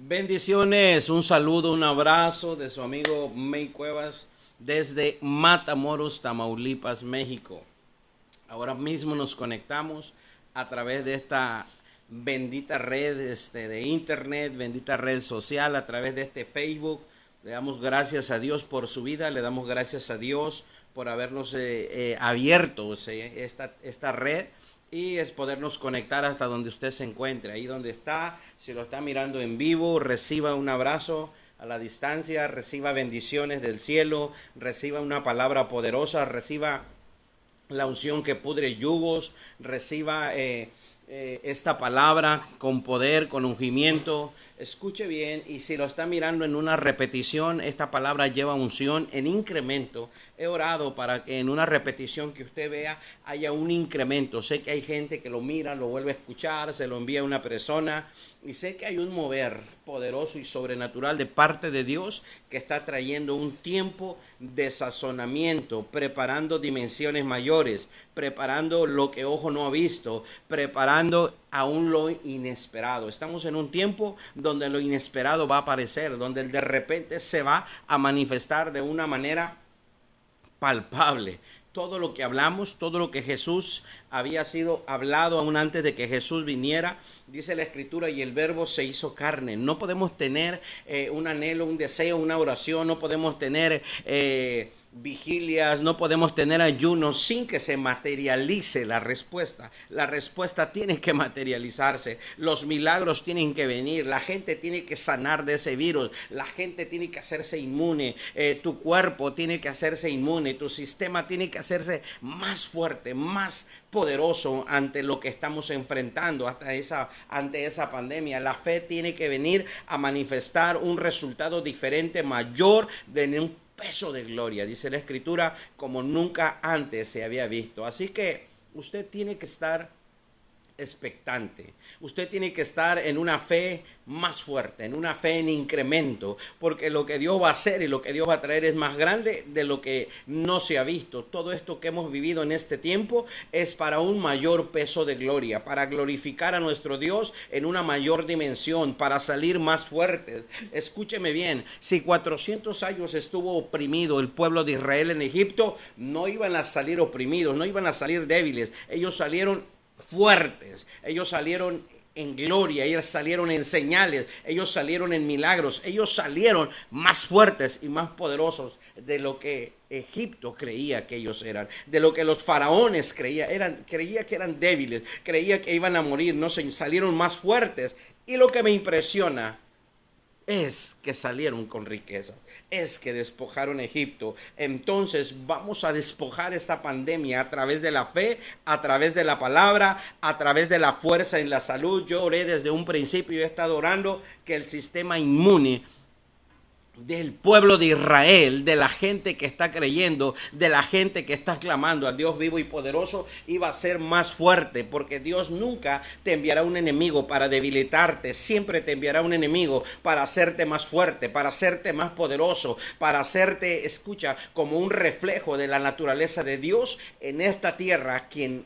Bendiciones, un saludo, un abrazo de su amigo May Cuevas desde Matamoros, Tamaulipas, México. Ahora mismo nos conectamos a través de esta bendita red de internet, bendita red social, a través de este Facebook. Le damos gracias a Dios por su vida, le damos gracias a Dios por habernos abierto esta red y es podernos conectar hasta donde usted se encuentre, ahí donde está. Si lo está mirando en vivo, reciba un abrazo a la distancia, reciba bendiciones del cielo, reciba una palabra poderosa, reciba la unción que pudre yugos, reciba esta palabra con poder, con ungimiento. Escuche bien, y si lo está mirando en una repetición, esta palabra lleva unción en incremento. He orado para que en una repetición que usted vea haya un incremento. Sé que hay gente que lo mira, lo vuelve a escuchar, se lo envía a una persona, y sé que hay un mover poderoso y sobrenatural de parte de Dios que está trayendo un tiempo de sazonamiento, preparando dimensiones mayores, preparando lo que ojo no ha visto, preparando aún lo inesperado. Estamos en un tiempo donde lo inesperado va a aparecer, donde el de repente se va a manifestar de una manera palpable. Todo lo que hablamos, todo lo que Jesús había sido hablado aún antes de que Jesús viniera, dice la Escritura, y el Verbo se hizo carne. No podemos tener un anhelo, un deseo, una oración, no podemos tener vigilias, no podemos tener ayunos sin que se materialice la respuesta. La respuesta tiene que materializarse, los milagros tienen que venir, la gente tiene que sanar de ese virus, la gente tiene que hacerse inmune, tu cuerpo tiene que hacerse inmune, tu sistema tiene que hacerse más fuerte, más poderoso ante lo que estamos enfrentando, ante esa pandemia. La fe tiene que venir a manifestar un resultado diferente, mayor, de un peso de gloria, dice la Escritura, como nunca antes se había visto. Así que usted tiene que estar expectante. Usted tiene que estar en una fe más fuerte, en una fe en incremento, porque lo que Dios va a hacer y lo que Dios va a traer es más grande de lo que no se ha visto. Todo esto que hemos vivido en este tiempo es para un mayor peso de gloria, para glorificar a nuestro Dios en una mayor dimensión, para salir más fuertes. Escúcheme bien, si 400 años estuvo oprimido el pueblo de Israel en Egipto, no iban a salir oprimidos, no iban a salir débiles, ellos salieron fuertes, ellos salieron en gloria, ellos salieron en señales, ellos salieron en milagros, ellos salieron más fuertes y más poderosos de lo que Egipto creía que ellos eran, de lo que los faraones creía que eran débiles, creía que iban a morir. No, salieron más fuertes, y lo que me impresiona es que salieron con riqueza, es que despojaron Egipto. Entonces vamos a despojar esta pandemia a través de la fe, a través de la palabra, a través de la fuerza en la salud. Yo oré desde un principio y he estado orando que el sistema inmune del pueblo de Israel, de la gente que está creyendo, de la gente que está clamando al Dios vivo y poderoso, iba a ser más fuerte, porque Dios nunca te enviará un enemigo para debilitarte, siempre te enviará un enemigo para hacerte más fuerte, para hacerte más poderoso, para hacerte, escucha, como un reflejo de la naturaleza de Dios en esta tierra. Quien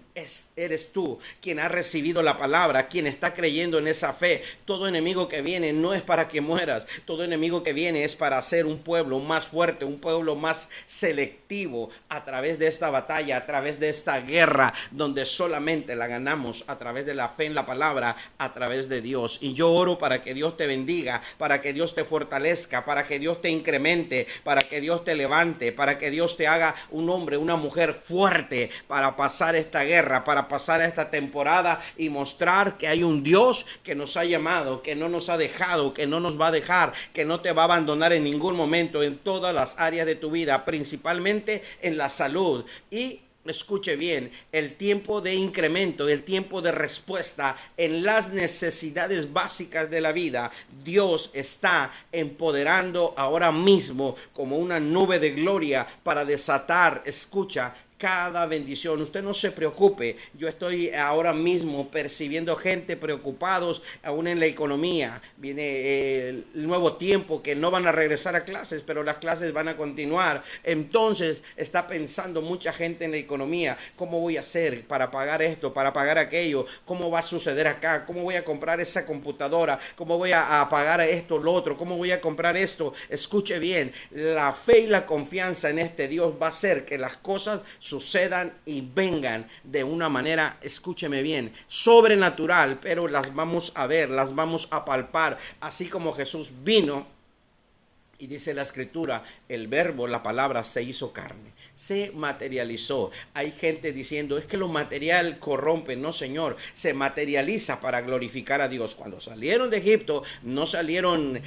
eres tú, quien ha recibido la palabra, quien está creyendo en esa fe. Todo enemigo que viene no es para que mueras, todo enemigo que viene es para hacer un pueblo más fuerte, un pueblo más selectivo a través de esta batalla, a través de esta guerra, donde solamente la ganamos a través de la fe en la palabra, a través de Dios. Y yo oro para que Dios te bendiga, para que Dios te fortalezca, para que Dios te incremente, para que Dios te levante, para que Dios te haga un hombre, una mujer fuerte para pasar esta guerra, para pasar esta temporada y mostrar que hay un Dios que nos ha llamado, que no nos ha dejado, que no nos va a dejar, que no te va a abandonar en ningún momento, en todas las áreas de tu vida, principalmente en la salud. Y escuche bien, el tiempo de incremento, el tiempo de respuesta en las necesidades básicas de la vida, Dios está empoderando ahora mismo como una nube de gloria para desatar, escucha, cada bendición. Usted no se preocupe. Yo estoy ahora mismo percibiendo gente preocupados aún en la economía. Viene el nuevo tiempo que no van a regresar a clases, pero las clases van a continuar. Entonces está pensando mucha gente en la economía. ¿Cómo voy a hacer para pagar esto, para pagar aquello? ¿Cómo va a suceder acá? ¿Cómo voy a comprar esa computadora? ¿Cómo voy a pagar esto, lo otro? ¿Cómo voy a comprar esto? Escuche bien, la fe y la confianza en este Dios va a hacer que las cosas sucedan y vengan de una manera, escúcheme bien, sobrenatural, pero las vamos a ver, las vamos a palpar, así como Jesús vino. Y dice la escritura, el verbo, la palabra se hizo carne, se materializó. Hay gente diciendo, es que lo material corrompe. No, Señor, se materializa para glorificar a Dios. Cuando salieron de Egipto, no salieron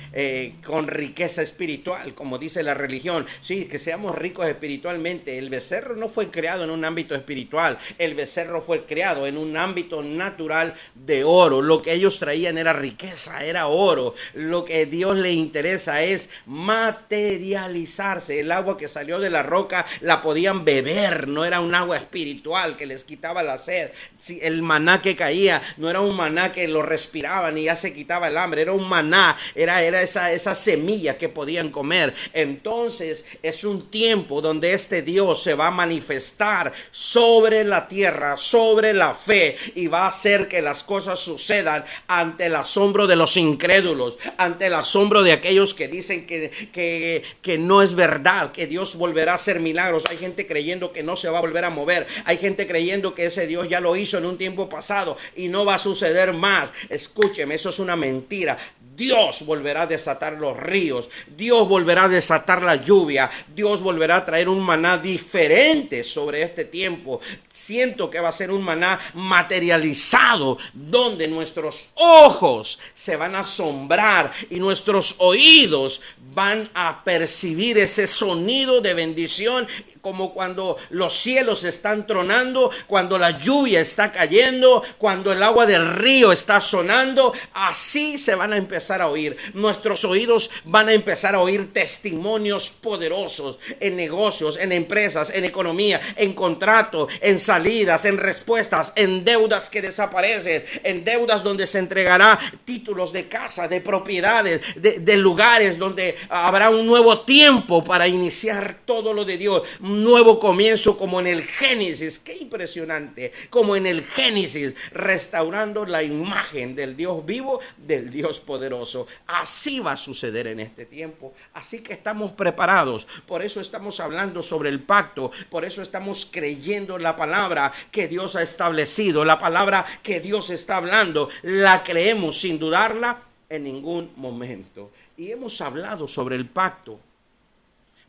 con riqueza espiritual, como dice la religión. Sí, que seamos ricos espiritualmente. El becerro no fue creado en un ámbito espiritual. El becerro fue creado en un ámbito natural de oro. Lo que ellos traían era riqueza, era oro. Lo que a Dios le interesa es materializarse. El agua que salió de la roca la podían beber, no era un agua espiritual que les quitaba la sed. Si el maná que caía no era un maná que lo respiraban y ya se quitaba el hambre, era un maná, era esa semilla que podían comer. Entonces es un tiempo donde este Dios se va a manifestar sobre la tierra, sobre la fe, y va a hacer que las cosas sucedan ante el asombro de los incrédulos, ante el asombro de aquellos que dicen que no es verdad, que Dios volverá a hacer milagros. Hay gente creyendo que no se va a volver a mover. Hay gente creyendo que ese Dios ya lo hizo en un tiempo pasado y no va a suceder más. Escúcheme, eso es una mentira. Dios volverá a desatar los ríos. Dios volverá a desatar la lluvia. Dios volverá a traer un maná diferente sobre este tiempo. Siento que va a ser un maná materializado, donde nuestros ojos se van a asombrar y nuestros oídos van a percibir ese sonido de bendición, como cuando los cielos están tronando, cuando la lluvia está cayendo, cuando el agua del río está sonando. Así se van a empezar a oír. Nuestros oídos van a empezar a oír testimonios poderosos en negocios, en empresas, en economía, en contratos, en salidas, en respuestas, en deudas que desaparecen, en deudas donde se entregará títulos de casa, de propiedades, de lugares donde habrá un nuevo tiempo para iniciar todo lo de Dios. Un nuevo comienzo, como en el Génesis. Qué impresionante, como en el Génesis, restaurando la imagen del Dios vivo, del Dios poderoso. Así va a suceder en este tiempo. Así que estamos preparados. Por eso estamos hablando sobre el pacto. Por eso estamos creyendo la palabra que Dios ha establecido, la palabra que Dios está hablando. La creemos sin dudarla en ningún momento. Y hemos hablado sobre el pacto.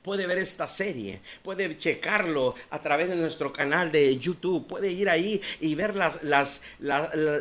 Puede ver esta serie, puede checarlo a través de nuestro canal de YouTube, puede ir ahí y ver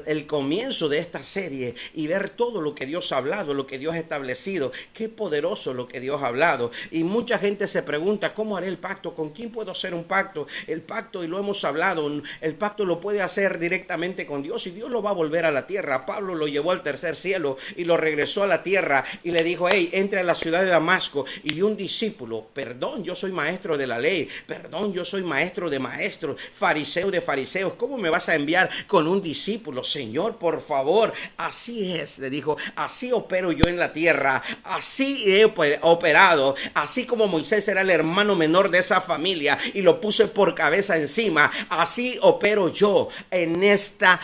el comienzo de esta serie y ver todo lo que Dios ha hablado, lo que Dios ha establecido. Qué poderoso lo que Dios ha hablado. Y mucha gente se pregunta, ¿cómo haré el pacto? ¿Con quién puedo hacer un pacto? El pacto, y lo hemos hablado, el pacto lo puede hacer directamente con Dios, y Dios lo va a volver a la tierra. Pablo lo llevó al tercer cielo y lo regresó a la tierra y le dijo, hey, entre a la ciudad de Damasco, y un discípulo, perdón, yo soy maestro de la ley, perdón, yo soy maestro de maestros, fariseo de fariseos, ¿cómo me vas a enviar con un discípulo? Señor, por favor. Así es, le dijo, así opero yo en la tierra, así he operado, así como Moisés era el hermano menor de esa familia y lo puse por cabeza encima, así opero yo en esta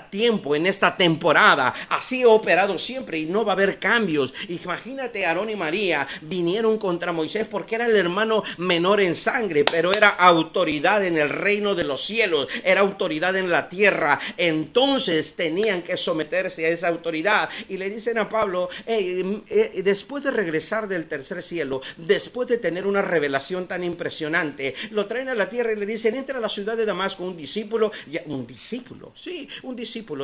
tiempo, en esta temporada. Así he operado siempre y no va a haber cambios. Imagínate, Aarón y María vinieron contra Moisés porque era el hermano menor en sangre, pero era autoridad en el reino de los cielos, era autoridad en la tierra. Entonces tenían que someterse a esa autoridad. Y le dicen a Pablo, después de regresar del tercer cielo, después de tener una revelación tan impresionante, lo traen a la tierra y le dicen, entra a la ciudad de Damasco, un discípulo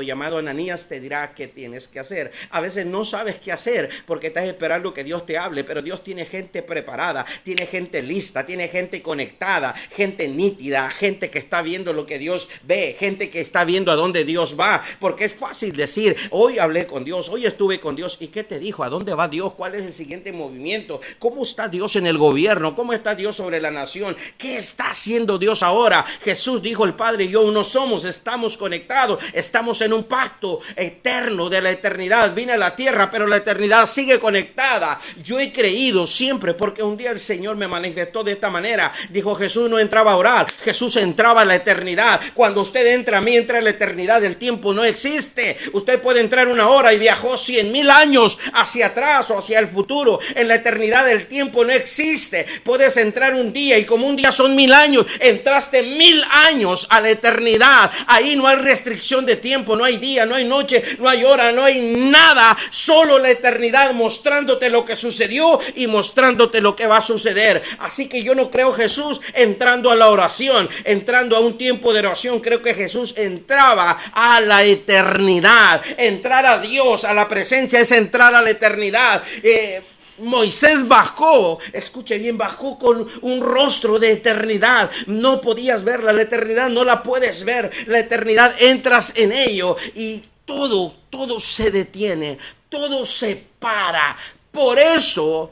llamado Ananías te dirá qué tienes que hacer. A veces no sabes qué hacer porque estás esperando que Dios te hable, pero Dios tiene gente preparada. preparada, tiene gente lista, tiene gente conectada, gente nítida, gente que está viendo lo que Dios ve, gente que está viendo a dónde Dios va, porque es fácil decir, hoy hablé con Dios, hoy estuve con Dios, ¿y qué te dijo? ¿A dónde va Dios? ¿Cuál es el siguiente movimiento? ¿Cómo está Dios en el gobierno? ¿Cómo está Dios sobre la nación? ¿Qué está haciendo Dios ahora? Jesús dijo, el Padre y yo uno somos, estamos conectados, estamos en un pacto eterno de la eternidad. Vine a la tierra, pero la eternidad sigue conectada. Yo he creído siempre, porque un día el Señor me manifestó de esta manera. Dijo, Jesús no entraba a orar, Jesús entraba a la eternidad. Cuando usted entra a mí, entra a la eternidad. El tiempo no existe. Usted puede entrar una hora y viajó 100,000 años hacia atrás o hacia el futuro. En la eternidad el tiempo no existe. Puedes entrar un día y como un día son 1000 años, entraste 1000 años a la eternidad. Ahí no hay restricción de tiempo, no hay día, no hay noche, no hay hora, no hay nada. Solo la eternidad mostrándote lo que sucedió y mostrándote lo que va a suceder. Así que yo no creo Jesús entrando a la oración, entrando a un tiempo de oración. Creo que Jesús entraba a la eternidad. Entrar a Dios, a la presencia, es entrar a la eternidad. Moisés bajó, escuche bien, bajó con un rostro de eternidad. No podías verla, la eternidad no la puedes ver. La eternidad entras en ello y todo se detiene, todo se para. Por eso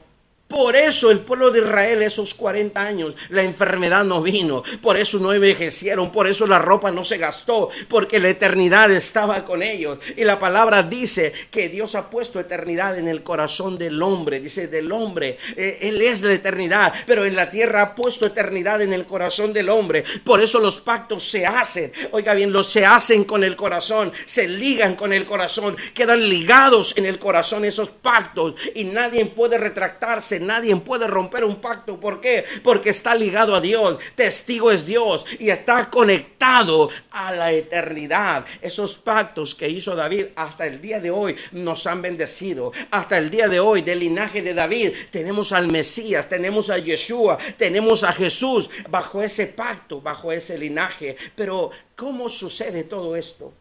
el pueblo de Israel esos 40 años, la enfermedad no vino, por eso no envejecieron, por eso la ropa no se gastó, porque la eternidad estaba con ellos. Y la palabra dice que Dios ha puesto eternidad en el corazón del hombre, dice del hombre, Él es la eternidad, pero en la tierra ha puesto eternidad en el corazón del hombre. Por eso los pactos se hacen, oiga bien, se hacen con el corazón, se ligan con el corazón, quedan ligados en el corazón esos pactos y nadie puede retractarse. Nadie puede romper un pacto. ¿Por qué? Porque está ligado a Dios. Testigo es Dios y está conectado a la eternidad. Esos pactos que hizo David hasta el día de hoy nos han bendecido. Hasta el día de hoy, del linaje de David, tenemos al Mesías, tenemos a Yeshua, tenemos a Jesús bajo ese pacto, bajo ese linaje. Pero ¿cómo sucede todo esto?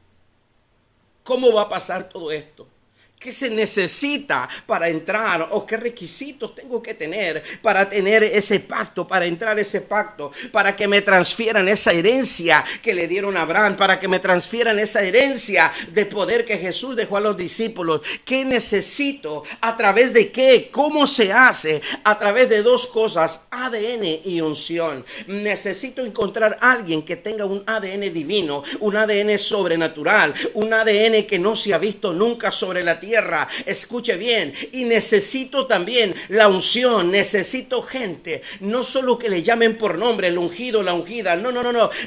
¿Cómo va a pasar todo esto? ¿Qué se necesita para entrar? ¿O qué requisitos tengo que tener para tener ese pacto, para entrar a ese pacto? Para que me transfieran esa herencia que le dieron a Abraham, para que me transfieran esa herencia de poder que Jesús dejó a los discípulos. ¿Qué necesito? ¿A través de qué? ¿Cómo se hace? A través de dos cosas, ADN y unción. Necesito encontrar a alguien que tenga un ADN divino, un ADN sobrenatural, un ADN que no se ha visto nunca sobre la tierra. Escuche bien, y necesito también la unción, necesito gente, no solo que le llamen por nombre, el ungido, la ungida, no,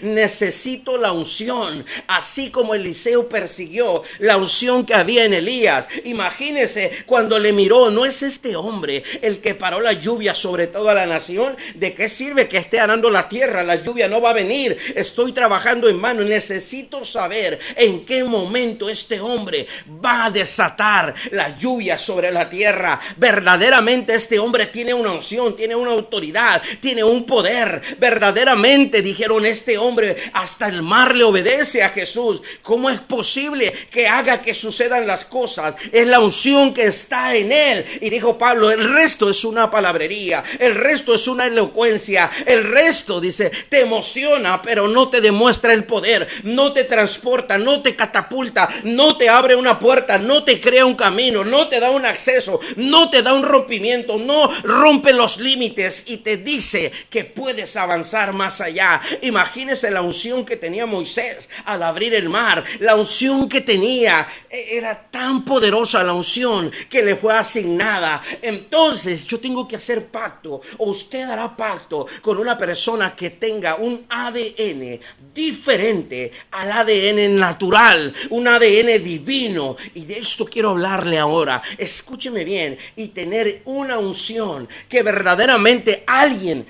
necesito la unción, así como Eliseo persiguió la unción que había en Elías. Imagínese cuando le miró, ¿no es este hombre el que paró la lluvia sobre toda la nación? ¿De qué sirve que esté arando la tierra? La lluvia no va a venir, estoy trabajando en vano. Necesito saber en qué momento este hombre va a desatar la lluvia sobre la tierra. Verdaderamente este hombre tiene una unción, tiene una autoridad, tiene un poder. Verdaderamente dijeron, este hombre hasta el mar le obedece a Jesús. ¿Cómo es posible que haga que sucedan las cosas? Es la unción que está en él. Y dijo Pablo, el resto es una palabrería, el resto es una elocuencia, el resto, dice, te emociona, pero no te demuestra el poder, no te transporta, no te catapulta, no te abre una puerta, no te crea un camino, no te da un acceso, no te da un rompimiento, no rompe los límites y te dice que puedes avanzar más allá. Imagínese la unción que tenía Moisés al abrir el mar. La unción que tenía era tan poderosa, la unción que le fue asignada. Entonces yo tengo que hacer pacto, o usted hará pacto con una persona que tenga un ADN diferente al ADN natural, un ADN divino. Y de esto quiero hablarle ahora. Escúcheme bien, y tener una unción que verdaderamente alguien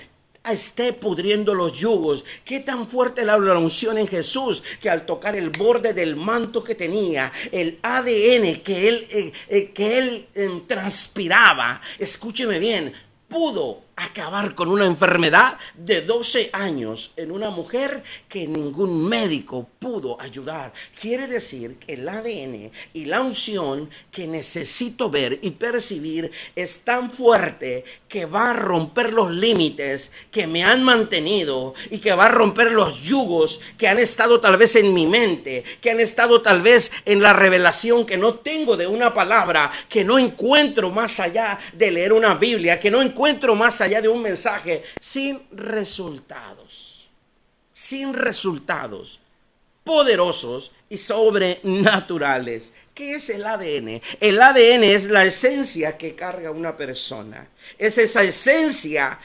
esté pudriendo los yugos. Qué tan fuerte la unción en Jesús, que al tocar el borde del manto que tenía, el ADN que él transpiraba, escúcheme bien, pudo acabar con una enfermedad de 12 años en una mujer que ningún médico pudo ayudar. Quiere decir que el ADN y la unción que necesito ver y percibir es tan fuerte que va a romper los límites que me han mantenido y que va a romper los yugos que han estado tal vez en mi mente, que han estado tal vez en la revelación que no tengo de una palabra, que no encuentro más allá de leer una Biblia, que no encuentro más allá de un mensaje, sin resultados poderosos y sobrenaturales. ¿Qué es el ADN? El ADN es la esencia que carga una persona. Es esa esencia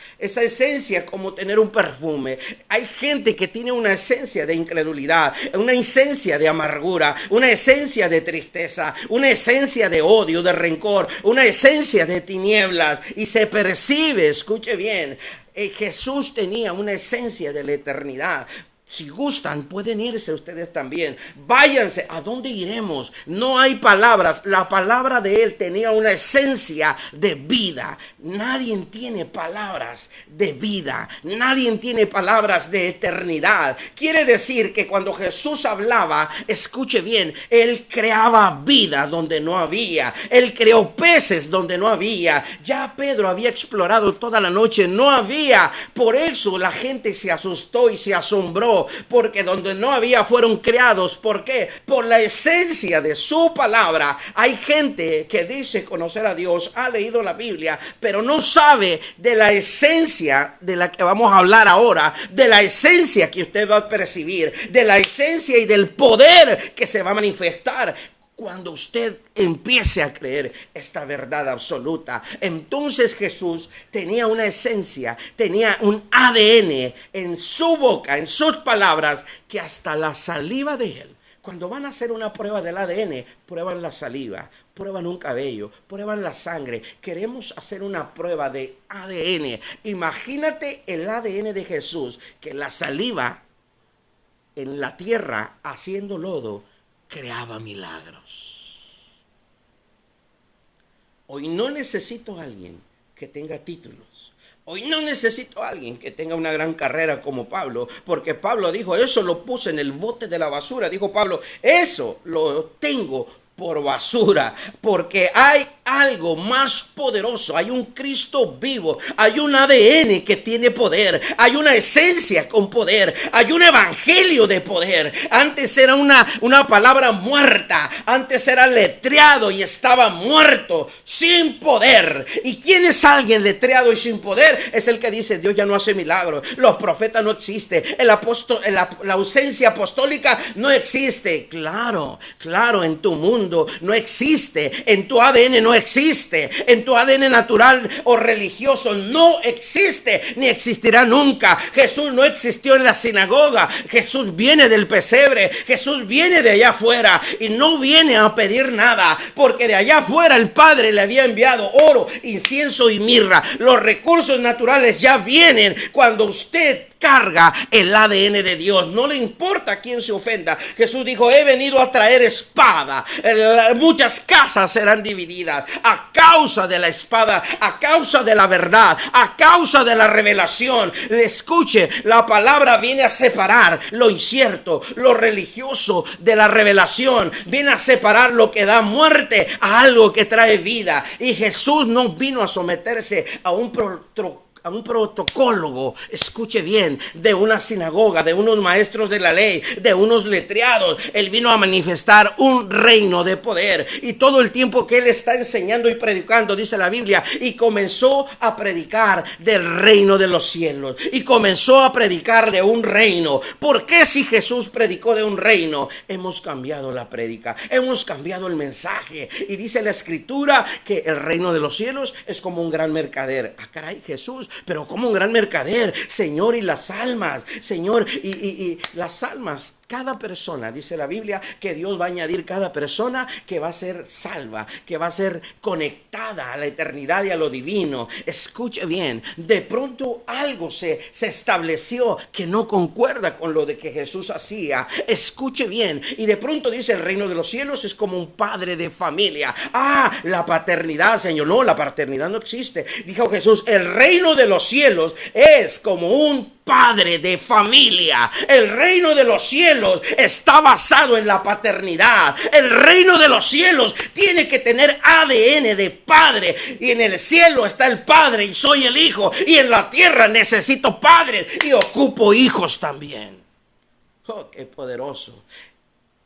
como tener un perfume. Hay gente que tiene una esencia de incredulidad, una esencia de amargura, una esencia de tristeza, una esencia de odio, de rencor, una esencia de tinieblas y se percibe, escuche bien, Jesús tenía una esencia de la eternidad. Si gustan, pueden irse ustedes también. Váyanse. ¿A dónde iremos? No hay palabras. La palabra de él tenía una esencia de vida. Nadie tiene palabras de vida. Nadie tiene palabras de eternidad. Quiere decir que cuando Jesús hablaba, escuche bien, él creaba vida donde no había. Él creó peces donde no había. Ya Pedro había explorado toda la noche. No había. Por eso la gente se asustó y se asombró. Porque donde no había fueron creados. ¿Por qué? Por la esencia de su palabra. Hay gente que dice conocer a Dios, ha leído la Biblia, pero no sabe de la esencia de la que vamos a hablar ahora, de la esencia que usted va a percibir, de la esencia y del poder que se va a manifestar cuando usted empiece a creer esta verdad absoluta. Entonces Jesús tenía una esencia, tenía un ADN en su boca, en sus palabras, que hasta la saliva de él. Cuando van a hacer una prueba del ADN, prueban la saliva, prueban un cabello, prueban la sangre. Queremos hacer una prueba de ADN. Imagínate el ADN de Jesús, que la saliva en la tierra haciendo lodo creaba milagros. Hoy no necesito a alguien que tenga títulos. Hoy no necesito a alguien que tenga una gran carrera como Pablo, porque Pablo dijo, eso lo puse en el bote de la basura. Dijo Pablo, eso lo tengo por basura, porque hay algo más poderoso, hay un Cristo vivo, hay un ADN que tiene poder, hay una esencia con poder, hay un evangelio de poder. Antes era una palabra muerta, antes era letreado y estaba muerto, sin poder. ¿Y quién es alguien letreado y sin poder? Es el que dice, Dios ya no hace milagros, los profetas no existen, la ausencia apostólica no existe. Claro, en tu mundo no existe, en tu ADN no existe, en tu ADN natural o religioso no existe, ni existirá nunca. Jesús no existió en la sinagoga, Jesús viene del pesebre, Jesús viene de allá afuera y no viene a pedir nada, porque de allá afuera el Padre le había enviado oro, incienso y mirra. Los recursos naturales ya vienen cuando usted carga el ADN de Dios. No le importa quién se ofenda. Jesús dijo, he venido a traer espada. Muchas casas serán divididas a causa de la espada, a causa de la verdad, a causa de la revelación. Escuche, la palabra viene a separar lo incierto, lo religioso de la revelación. Viene a separar lo que da muerte a algo que trae vida. Y Jesús no vino a someterse a un protocolo, escuche bien, de una sinagoga, de unos maestros de la ley, de unos letreados. Él vino a manifestar un reino de poder. Y todo el tiempo que él está enseñando y predicando, dice la Biblia, y comenzó a predicar del reino de los cielos. Y comenzó a predicar de un reino. ¿Por qué si Jesús predicó de un reino? Hemos cambiado la prédica, hemos cambiado el mensaje. Y dice la Escritura que el reino de los cielos es como un gran mercader. Ah, caray, Jesús, pero como un gran mercader, Señor, y las almas, Señor, y las almas cada persona, dice la Biblia, que Dios va a añadir cada persona que va a ser salva, que va a ser conectada a la eternidad y a lo divino. Escuche bien, de pronto algo se estableció que no concuerda con lo de que Jesús hacía. Escuche bien, y de pronto dice: el reino de los cielos es como un padre de familia. La paternidad, Señor. No, la paternidad no existe. Dijo Jesús: el reino de los cielos es como un padre de familia. El reino de los cielos está basado en la paternidad. El reino de los cielos tiene que tener ADN de padre. Y en el cielo está el padre y soy el hijo. Y en la tierra necesito padres y ocupo hijos también. Oh, qué poderoso.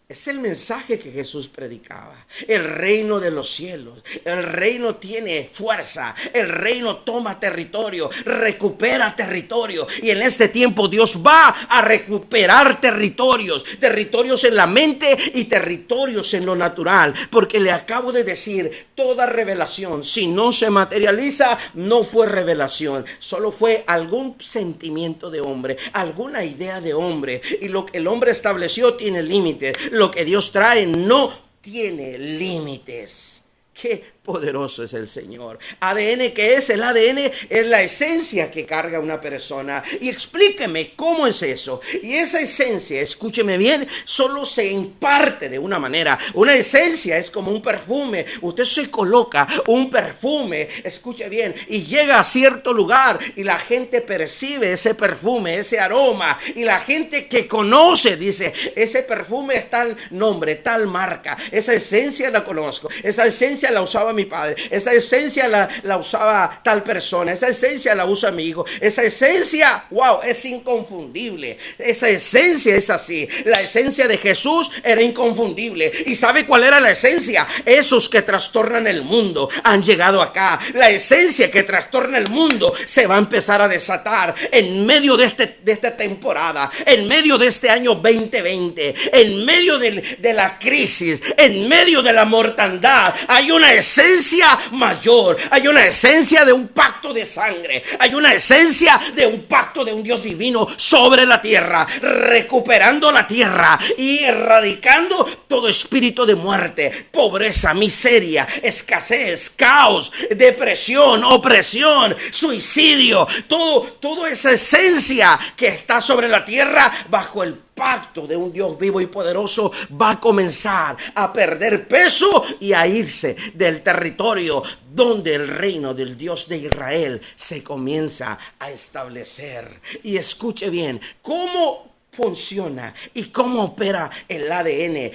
Es el mensaje que Jesús predicaba. El reino de los cielos. El reino tiene fuerza. El reino toma territorio. Recupera territorio. Y en este tiempo Dios va a recuperar territorios. Territorios en la mente y territorios en lo natural. Porque le acabo de decir, toda revelación, si no se materializa, no fue revelación. Solo fue algún sentimiento de hombre. Alguna idea de hombre. Y lo que el hombre estableció tiene límites. Lo que Dios trae no tiene límites. Qué poderoso es el Señor. ADN, ¿qué es? El ADN es la esencia que carga una persona. Y explíqueme cómo es eso. Y esa esencia, escúcheme bien, solo se imparte de una manera. Una esencia es como un perfume. Usted se coloca un perfume, escuche bien, y llega a cierto lugar y la gente percibe ese perfume, ese aroma. Y la gente que conoce dice: ese perfume es tal nombre, tal marca. Esa esencia la conozco. Esa esencia la usaba mi padre, esa esencia la usaba tal persona, esa esencia la usa mi hijo, esa esencia, wow, es inconfundible. Esa esencia es así. La esencia de Jesús era inconfundible. ¿Y sabe cuál era la esencia? Esos que trastornan el mundo han llegado acá. La esencia que trastorna el mundo se va a empezar a desatar en medio de esta temporada, en medio de este año 2020, en medio de la crisis, en medio de la mortandad. Hay una esencia mayor, hay una esencia de un pacto de sangre, hay una esencia de un pacto de un Dios divino sobre la tierra, recuperando la tierra y erradicando todo espíritu de muerte, pobreza, miseria, escasez, caos, depresión, opresión, suicidio, toda esa esencia que está sobre la tierra bajo el pacto de un Dios vivo y poderoso va a comenzar a perder peso y a irse del territorio donde el reino del Dios de Israel se comienza a establecer. Y escuche bien, ¿cómo funciona y cómo opera el ADN?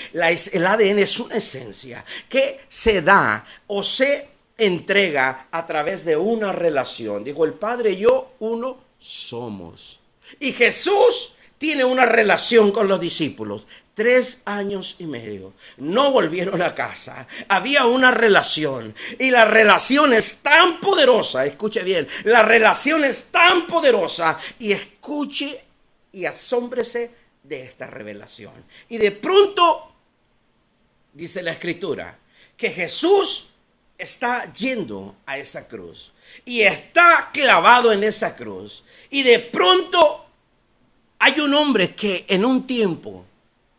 El ADN es una esencia que se da o se entrega a través de una relación. Digo, el Padre y yo uno somos. Y Jesús tiene una relación con los discípulos. 3 años y medio. No volvieron a casa. Había una relación. Y la relación es tan poderosa. Escuche bien. La relación es tan poderosa. Y escuche y asómbrese de esta revelación. Y de pronto, dice la Escritura, que Jesús está yendo a esa cruz. Y está clavado en esa cruz. Y de pronto hay un hombre que en un tiempo,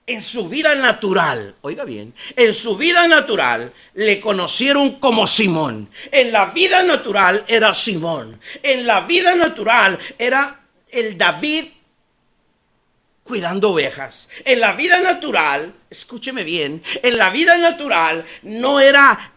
en su vida natural, oiga bien, en su vida natural le conocieron como Simón. En la vida natural era Simón. En la vida natural era el David cuidando ovejas. En la vida natural, escúcheme bien, en la vida natural no era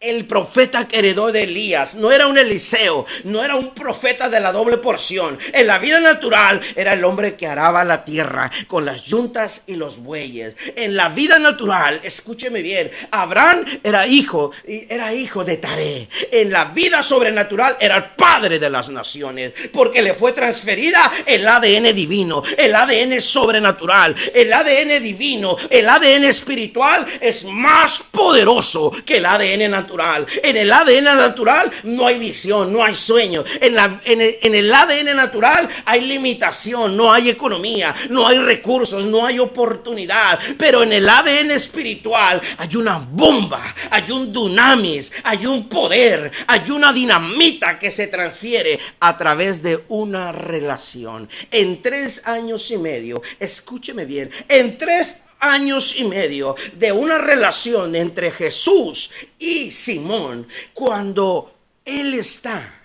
el profeta que heredó de Elías, no era un Eliseo, no era un profeta de la doble porción. En la vida natural era el hombre que araba la tierra con las yuntas y los bueyes. En la vida natural, escúcheme bien, Abraham era hijo de Taré. En la vida sobrenatural era el padre de las naciones, porque le fue transferida el ADN divino, el ADN sobrenatural, el ADN divino, el ADN espiritual es más poderoso que el ADN natural. natural. En el ADN natural no hay visión, no hay sueño. En el ADN natural hay limitación, no hay economía, no hay recursos, no hay oportunidad. Pero en el ADN espiritual hay una bomba, hay un dunamis, hay un poder, hay una dinamita que se transfiere a través de una relación. En 3 años y medio, escúcheme bien, en 3 años y medio de una relación entre Jesús y Simón, cuando él está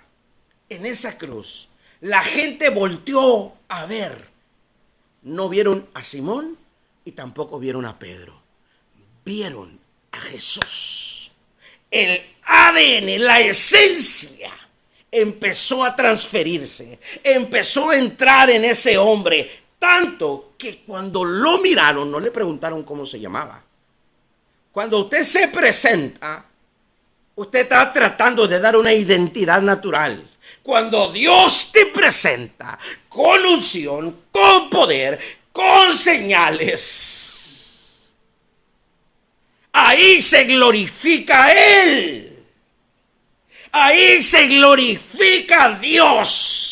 en esa cruz, la gente volteó a ver. No vieron a Simón y tampoco vieron a Pedro. Vieron a Jesús. El ADN, la esencia, empezó a transferirse, empezó a entrar en ese hombre, tanto que cuando lo miraron no le preguntaron cómo se llamaba. Cuando usted se presenta, usted está tratando de dar una identidad natural. Cuando Dios te presenta con unción, con poder, con señales, ahí se glorifica Él. Ahí se glorifica a Dios.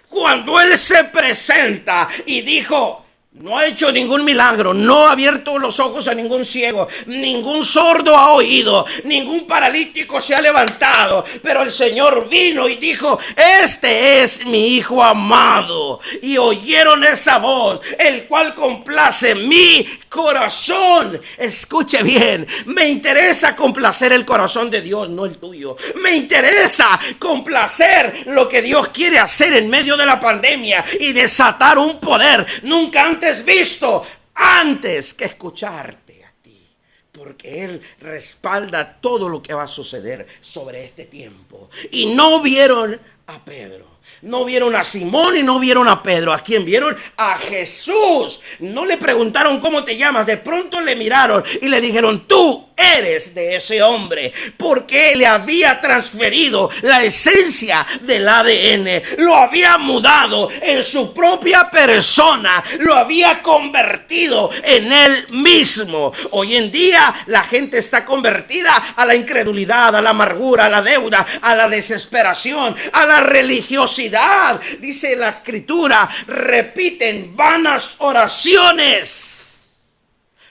Cuando Él se presenta y dijo, no ha hecho ningún milagro, no ha abierto los ojos a ningún ciego, ningún sordo ha oído, ningún paralítico se ha levantado, pero el Señor vino y dijo, este es mi Hijo amado, y oyeron esa voz, el cual complace mi corazón. Escuche bien, me interesa complacer el corazón de Dios, no el tuyo. Me interesa complacer lo que Dios quiere hacer en medio de la pandemia y desatar un poder nunca antes visto, antes que escucharte a ti, porque Él respalda todo lo que va a suceder sobre este tiempo. Y no vieron a Pedro, no vieron a Simón y no vieron a Pedro. ¿A quién vieron? A Jesús. No le preguntaron cómo te llamas, de pronto le miraron y le dijeron, tú eres de ese hombre, porque le había transferido la esencia del ADN, lo había mudado en su propia persona, lo había convertido en él mismo. Hoy en día la gente está convertida a la incredulidad, a la amargura, a la deuda, a la desesperación, a la religiosidad. Dice la Escritura, repiten vanas oraciones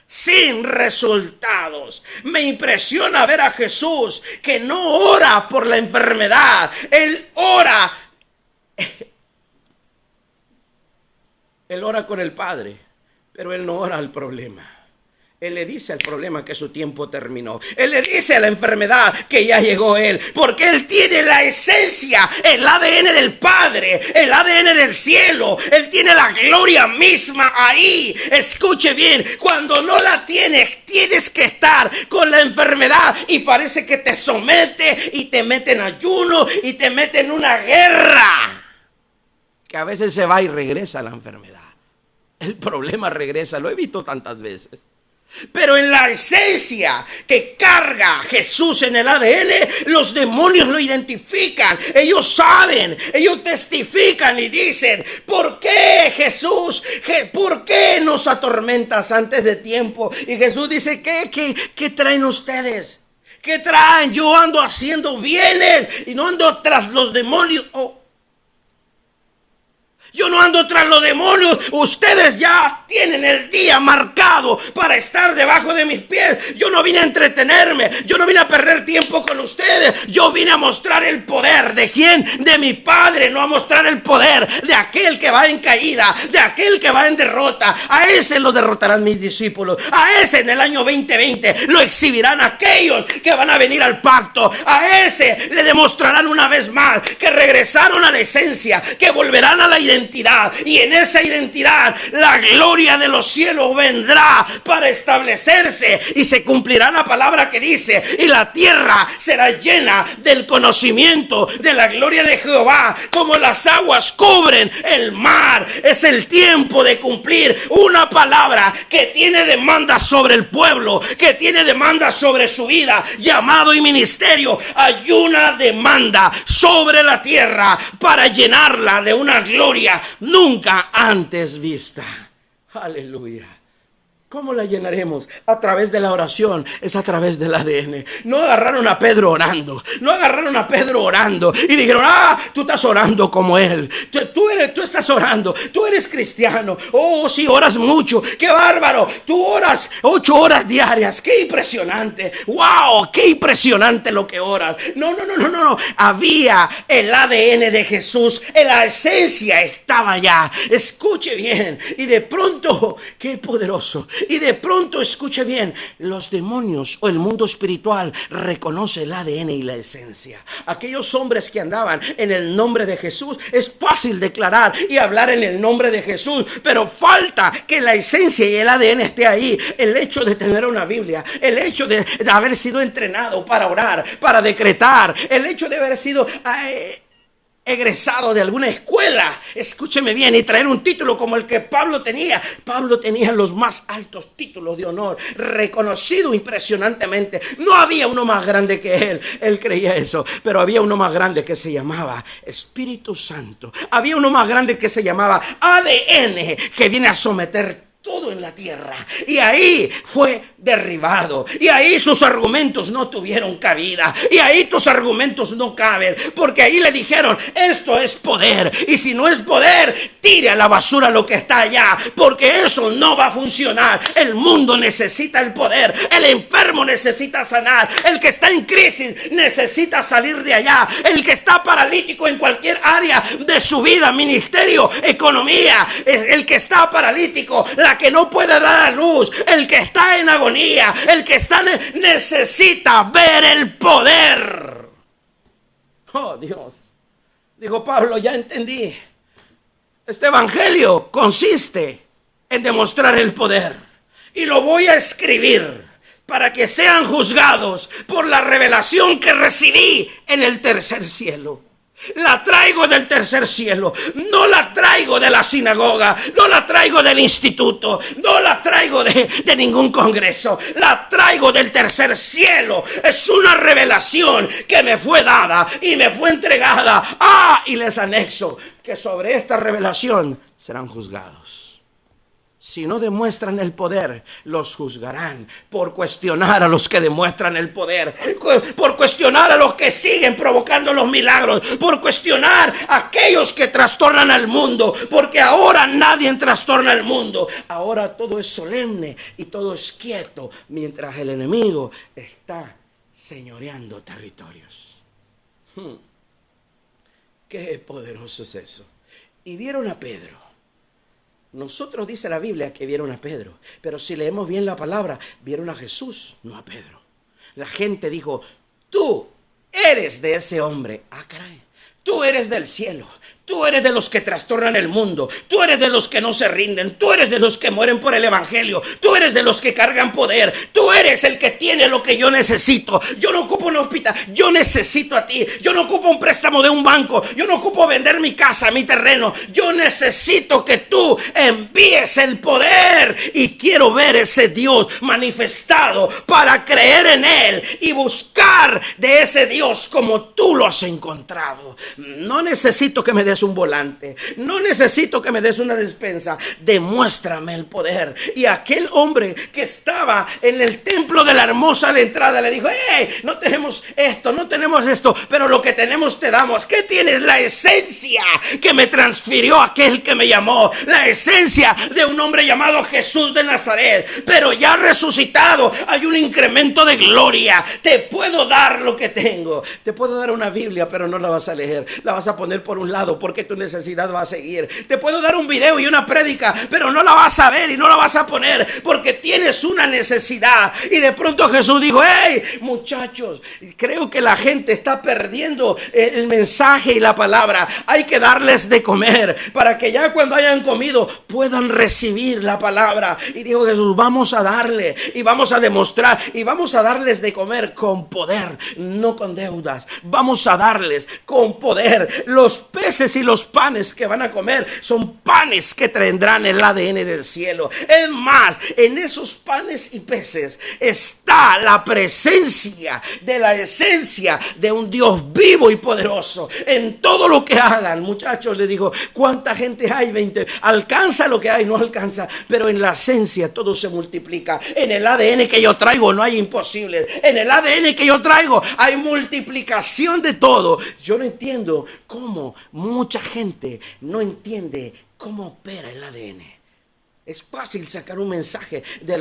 sin resultados. Me impresiona ver a Jesús que no ora por la enfermedad. Él ora con el Padre, pero Él no ora al problema. Él le dice al problema que su tiempo terminó. Él le dice a la enfermedad que ya llegó Él, porque Él tiene la esencia, el ADN del Padre, el ADN del cielo. Él tiene la gloria misma ahí. Escuche bien, cuando no la tienes, tienes que estar con la enfermedad y parece que te somete y te mete en ayuno y te mete en una guerra, que a veces se va y regresa la enfermedad. El problema regresa, lo he visto tantas veces. Pero en la esencia que carga Jesús en el ADN, los demonios lo identifican. Ellos saben, ellos testifican y dicen, ¿por qué Jesús? ¿Por qué nos atormentas antes de tiempo? Y Jesús dice, ¿qué traen ustedes? ¿Qué traen? Yo ando haciendo bienes y no ando tras los demonios. Yo no ando tras los demonios. Ustedes ya tienen el día marcado para estar debajo de mis pies. Yo no vine a entretenerme. Yo no vine a perder tiempo con ustedes. Yo vine a mostrar el poder. ¿De quién? De mi Padre. No a mostrar el poder de aquel que va en caída, de aquel que va en derrota. A ese lo derrotarán mis discípulos. A ese en el año 2020 lo exhibirán aquellos que van a venir al pacto. A ese le demostrarán una vez más que regresaron a la esencia, que volverán a la identidad. Y en esa identidad la gloria de los cielos vendrá para establecerse y se cumplirá la palabra que dice, y la tierra será llena del conocimiento de la gloria de Jehová, como las aguas cubren el mar. Es el tiempo de cumplir una palabra que tiene demanda sobre el pueblo, que tiene demanda sobre su vida, llamado y ministerio. Hay una demanda sobre la tierra para llenarla de una gloria nunca antes vista. Aleluya. ¿Cómo la llenaremos? A través de la oración, es a través del ADN. No agarraron a Pedro orando, no agarraron a Pedro orando y dijeron, tú estás orando como él, tú estás orando, tú eres cristiano, oh sí, oras mucho, qué bárbaro, tú oras 8 horas diarias, qué impresionante, wow, qué impresionante lo que oras. No, había el ADN de Jesús, la esencia estaba allá, escuche bien, y de pronto, qué poderoso. Y de pronto, escuche bien, los demonios o el mundo espiritual reconoce el ADN y la esencia. Aquellos hombres que andaban en el nombre de Jesús, es fácil declarar y hablar en el nombre de Jesús, pero falta que la esencia y el ADN esté ahí. El hecho de tener una Biblia, el hecho de haber sido entrenado para orar, para decretar, el hecho de haber sido egresado de alguna escuela, escúcheme bien, y traer un título como el que Pablo tenía. Pablo tenía los más altos títulos de honor, reconocido impresionantemente. No había uno más grande que él creía eso, pero había uno más grande que se llamaba Espíritu Santo. Había uno más grande que se llamaba ADN, que viene a someter todo en la tierra, y ahí fue derribado, y ahí sus argumentos no tuvieron cabida, y ahí tus argumentos no caben, porque ahí le dijeron, esto es poder, y si no es poder, tire a la basura lo que está allá, porque eso no va a funcionar. El mundo necesita el poder, el enfermo necesita sanar, el que está en crisis necesita salir de allá, el que está paralítico en cualquier área de su vida, ministerio, economía, el que está paralítico, la que no puede dar a luz, el que está en agonía, el que está necesita ver el poder. Oh Dios, dijo Pablo, ya entendí. Este evangelio consiste en demostrar el poder, y lo voy a escribir para que sean juzgados por la revelación que recibí en el tercer cielo. La traigo del tercer cielo, no la traigo de la sinagoga, no la traigo del instituto, no la traigo de ningún congreso, la traigo del tercer cielo. Es una revelación que me fue dada y me fue entregada. Y les anexo que sobre esta revelación serán juzgados. Si no demuestran el poder, los juzgarán por cuestionar a los que demuestran el poder, por cuestionar a los que siguen provocando los milagros, por cuestionar a aquellos que trastornan al mundo, porque ahora nadie trastorna al mundo. Ahora todo es solemne y todo es quieto, mientras el enemigo está señoreando territorios. Qué poderoso es eso. Y vieron a Pedro. Nosotros dice la Biblia que vieron a Pedro, pero si leemos bien la palabra, vieron a Jesús, no a Pedro. La gente dijo, tú eres de ese hombre. Caray, tú eres del cielo. Tú eres de los que trastornan el mundo. Tú eres de los que no se rinden. Tú eres de los que mueren por el evangelio. Tú eres de los que cargan poder. Tú eres el que tiene lo que yo necesito. Yo no ocupo un hospital. Yo necesito a ti. Yo no ocupo un préstamo de un banco. Yo no ocupo vender mi casa, mi terreno. Yo necesito que tú envíes el poder. Y quiero ver ese Dios manifestado para creer en él y buscar de ese Dios como tú lo has encontrado. No necesito que me des un volante, no necesito que me des una despensa, demuéstrame el poder. Y aquel hombre que estaba en el templo de la hermosa a la entrada le dijo, no tenemos esto, no tenemos esto, pero lo que tenemos te damos. ¿Qué tienes? La esencia que me transfirió aquel que me llamó, la esencia de un hombre llamado Jesús de Nazaret, pero ya resucitado. Hay un incremento de gloria. Te puedo dar lo que tengo, te puedo dar una Biblia, pero no la vas a leer, la vas a poner por un lado porque tu necesidad va a seguir. Te puedo dar un video y una prédica, pero no la vas a ver y no la vas a poner porque tienes una necesidad. Y de pronto Jesús dijo, muchachos, creo que la gente está perdiendo el mensaje y la palabra. Hay que darles de comer para que ya cuando hayan comido puedan recibir la palabra. Y dijo Jesús, vamos a darle y vamos a demostrar y vamos a darles de comer con poder, no con deudas. Vamos a darles con poder. Los peces peces y los panes que van a comer son panes que tendrán el ADN del cielo. Es más, en esos panes y peces está la presencia de la esencia de un Dios vivo y poderoso. En todo lo que hagan, muchachos, les digo, ¿cuánta gente hay? 20. Alcanza lo que hay, no alcanza, pero en la esencia todo se multiplica. En el ADN que yo traigo no hay imposibles. En el ADN que yo traigo hay multiplicación de todo. Yo no entiendo cómo mucha gente no entiende cómo opera el ADN. Es fácil sacar un mensaje de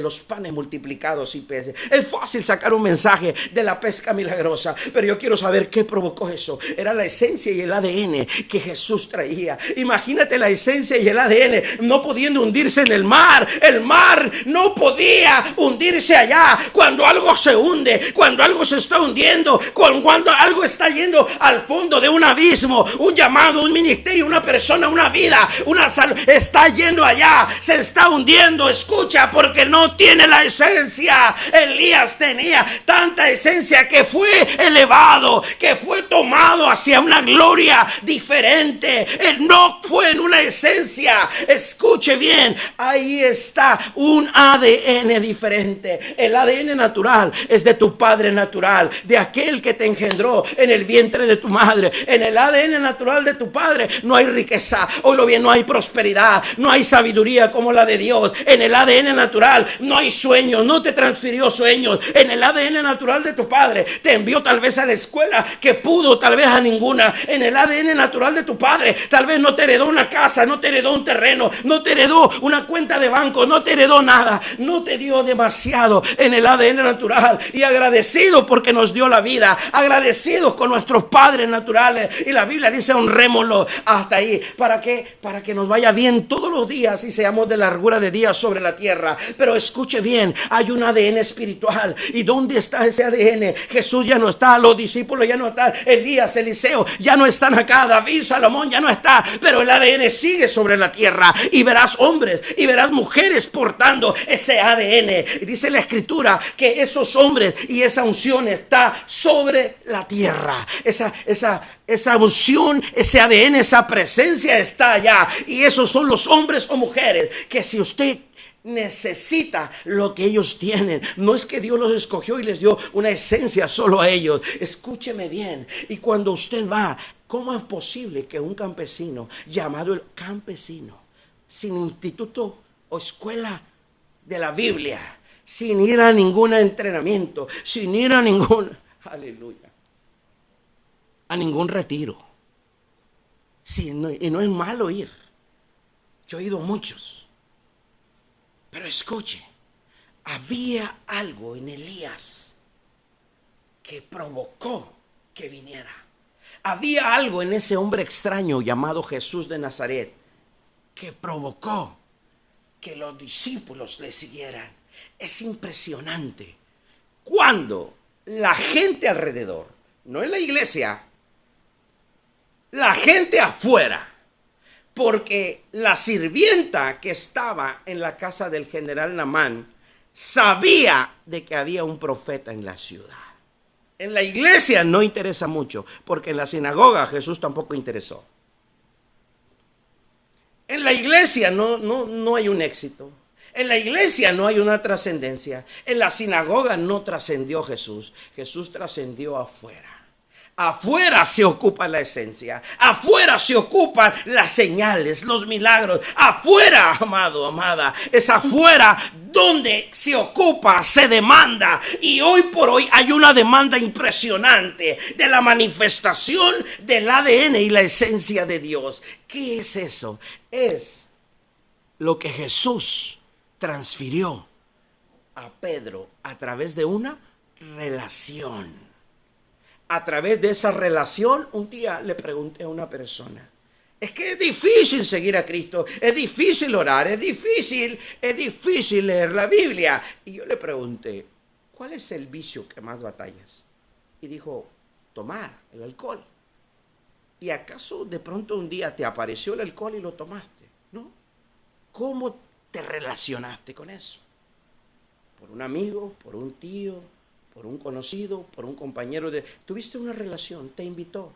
los panes multiplicados y peces. Es fácil sacar un mensaje de la pesca milagrosa. Pero yo quiero saber qué provocó eso. Era la esencia y el ADN que Jesús traía. Imagínate la esencia y el ADN no pudiendo hundirse en el mar. El mar no podía hundirse allá. Cuando algo se hunde, cuando algo se está hundiendo, cuando algo está yendo al fondo de un abismo, un llamado, un ministerio, una persona, una vida, una salud, está yendo allá. Se está hundiendo, escucha, porque no tiene la esencia. Elías tenía tanta esencia que fue elevado, que fue tomado hacia una gloria diferente. Él no fue en una esencia. Escuche bien, ahí está un ADN diferente. El ADN natural es de tu padre natural, de aquel que te engendró en el vientre de tu madre. En el ADN natural de tu padre no hay riqueza, oílo bien, no hay prosperidad, no hay sabiduría como la de Dios. En el ADN natural no hay sueños, no te transfirió sueños. En el ADN natural de tu padre te envió tal vez a la escuela que pudo, tal vez a ninguna. En el ADN natural de tu padre tal vez no te heredó una casa, no te heredó un terreno, no te heredó una cuenta de banco, no te heredó nada, no te dio demasiado en el ADN natural. Y agradecido porque nos dio la vida, agradecidos con nuestros padres naturales. Y la Biblia dice honrémoslo hasta ahí. ¿Para qué? Para que nos vaya bien todos los días y seamos de largura de días sobre la tierra. Pero escuche bien, hay un ADN espiritual. ¿Y dónde está ese ADN? Jesús ya no está, los discípulos ya no están, Elías, Eliseo ya no están acá, David, Salomón ya no está, pero el ADN sigue sobre la tierra. Y verás hombres y verás mujeres portando ese ADN. Y dice la escritura que esos hombres y esa unción está sobre la tierra. Esa unción, ese ADN, esa presencia está allá. Y esos son los hombres o mujeres que si usted necesita lo que ellos tienen, no es que Dios los escogió y les dio una esencia solo a ellos. Escúcheme bien. Y cuando usted va, ¿cómo es posible que un campesino llamado el campesino, sin instituto o escuela de la Biblia, sin ir a ningún entrenamiento, sin ir a ningún, aleluya, a ningún retiro? Sí, y no es malo ir. Yo he ido a muchos. Pero escuche, había algo en Elías que provocó que viniera. Había algo en ese hombre extraño llamado Jesús de Nazaret que provocó que los discípulos le siguieran. Es impresionante. Cuando la gente alrededor, no en la iglesia, la gente afuera, porque la sirvienta que estaba en la casa del general Naamán sabía de que había un profeta en la ciudad. En la iglesia no interesa mucho, porque en la sinagoga Jesús tampoco interesó. En la iglesia no hay un éxito. En la iglesia no hay una trascendencia. En la sinagoga no trascendió Jesús. Jesús trascendió afuera. Afuera se ocupa la esencia. Afuera se ocupan las señales, los milagros. Afuera, amado, amada, es afuera donde se ocupa, se demanda. Y hoy por hoy hay una demanda impresionante de la manifestación del ADN y la esencia de Dios. ¿Qué es eso? Es lo que Jesús transfirió a Pedro a través de una relación. A través de esa relación, un día le pregunté a una persona, es que es difícil seguir a Cristo, es difícil orar, es difícil leer la Biblia. Y yo le pregunté, ¿cuál es el vicio que más batallas? Y dijo, tomar el alcohol. ¿Y acaso de pronto un día te apareció el alcohol y lo tomaste? ¿No? ¿Cómo te relacionaste con eso? ¿Por un amigo, por un tío, por un conocido, por un compañero tuviste una relación, te invitó,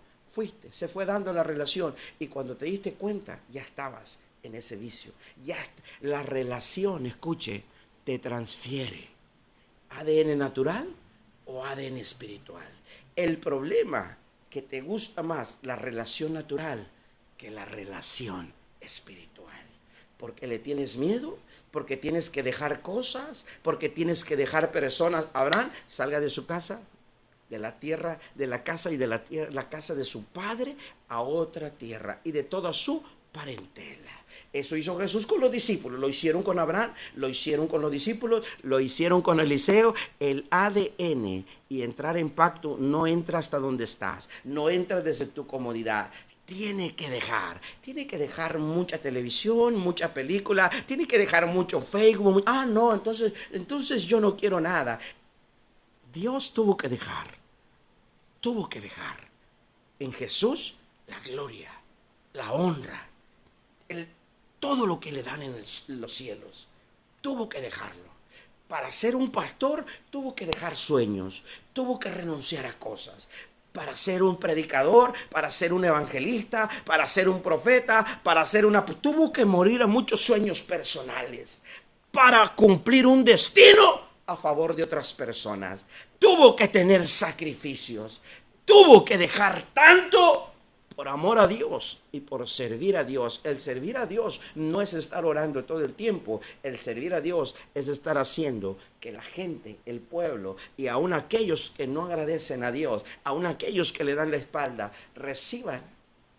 se fue dando la relación y cuando te diste cuenta ya estabas en ese vicio. Ya la relación, escuche, te transfiere ADN natural o ADN espiritual. El problema que te gusta más la relación natural que la relación espiritual. Porque le tienes miedo, porque tienes que dejar cosas, porque tienes que dejar personas. Abraham salga de su casa, de la tierra, de la casa y de la casa de su padre a otra tierra y de toda su parentela. Eso hizo Jesús con los discípulos, lo hicieron con Abraham, lo hicieron con los discípulos, lo hicieron con Eliseo. El ADN y entrar en pacto no entra hasta donde estás, no entra desde tu comodidad. Tiene que dejar mucha televisión, mucha película, tiene que dejar mucho Facebook. No, entonces yo no quiero nada. Dios tuvo que dejar en Jesús la gloria, la honra, todo lo que le dan en los cielos. Tuvo que dejarlo. Para ser un pastor tuvo que dejar sueños, tuvo que renunciar a cosas. Para ser un predicador, para ser un evangelista, para ser un profeta, tuvo que morir a muchos sueños personales para cumplir un destino a favor de otras personas. Tuvo que tener sacrificios, tuvo que dejar tanto por amor a Dios y por servir a Dios. El servir a Dios no es estar orando todo el tiempo. El servir a Dios es estar haciendo que la gente, el pueblo y aún aquellos que no agradecen a Dios, aún aquellos que le dan la espalda, reciban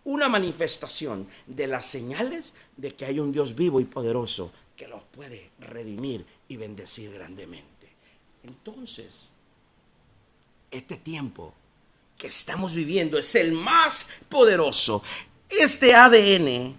una manifestación de las señales de que hay un Dios vivo y poderoso que los puede redimir y bendecir grandemente. Entonces, este tiempo que estamos viviendo es el más poderoso. Este ADN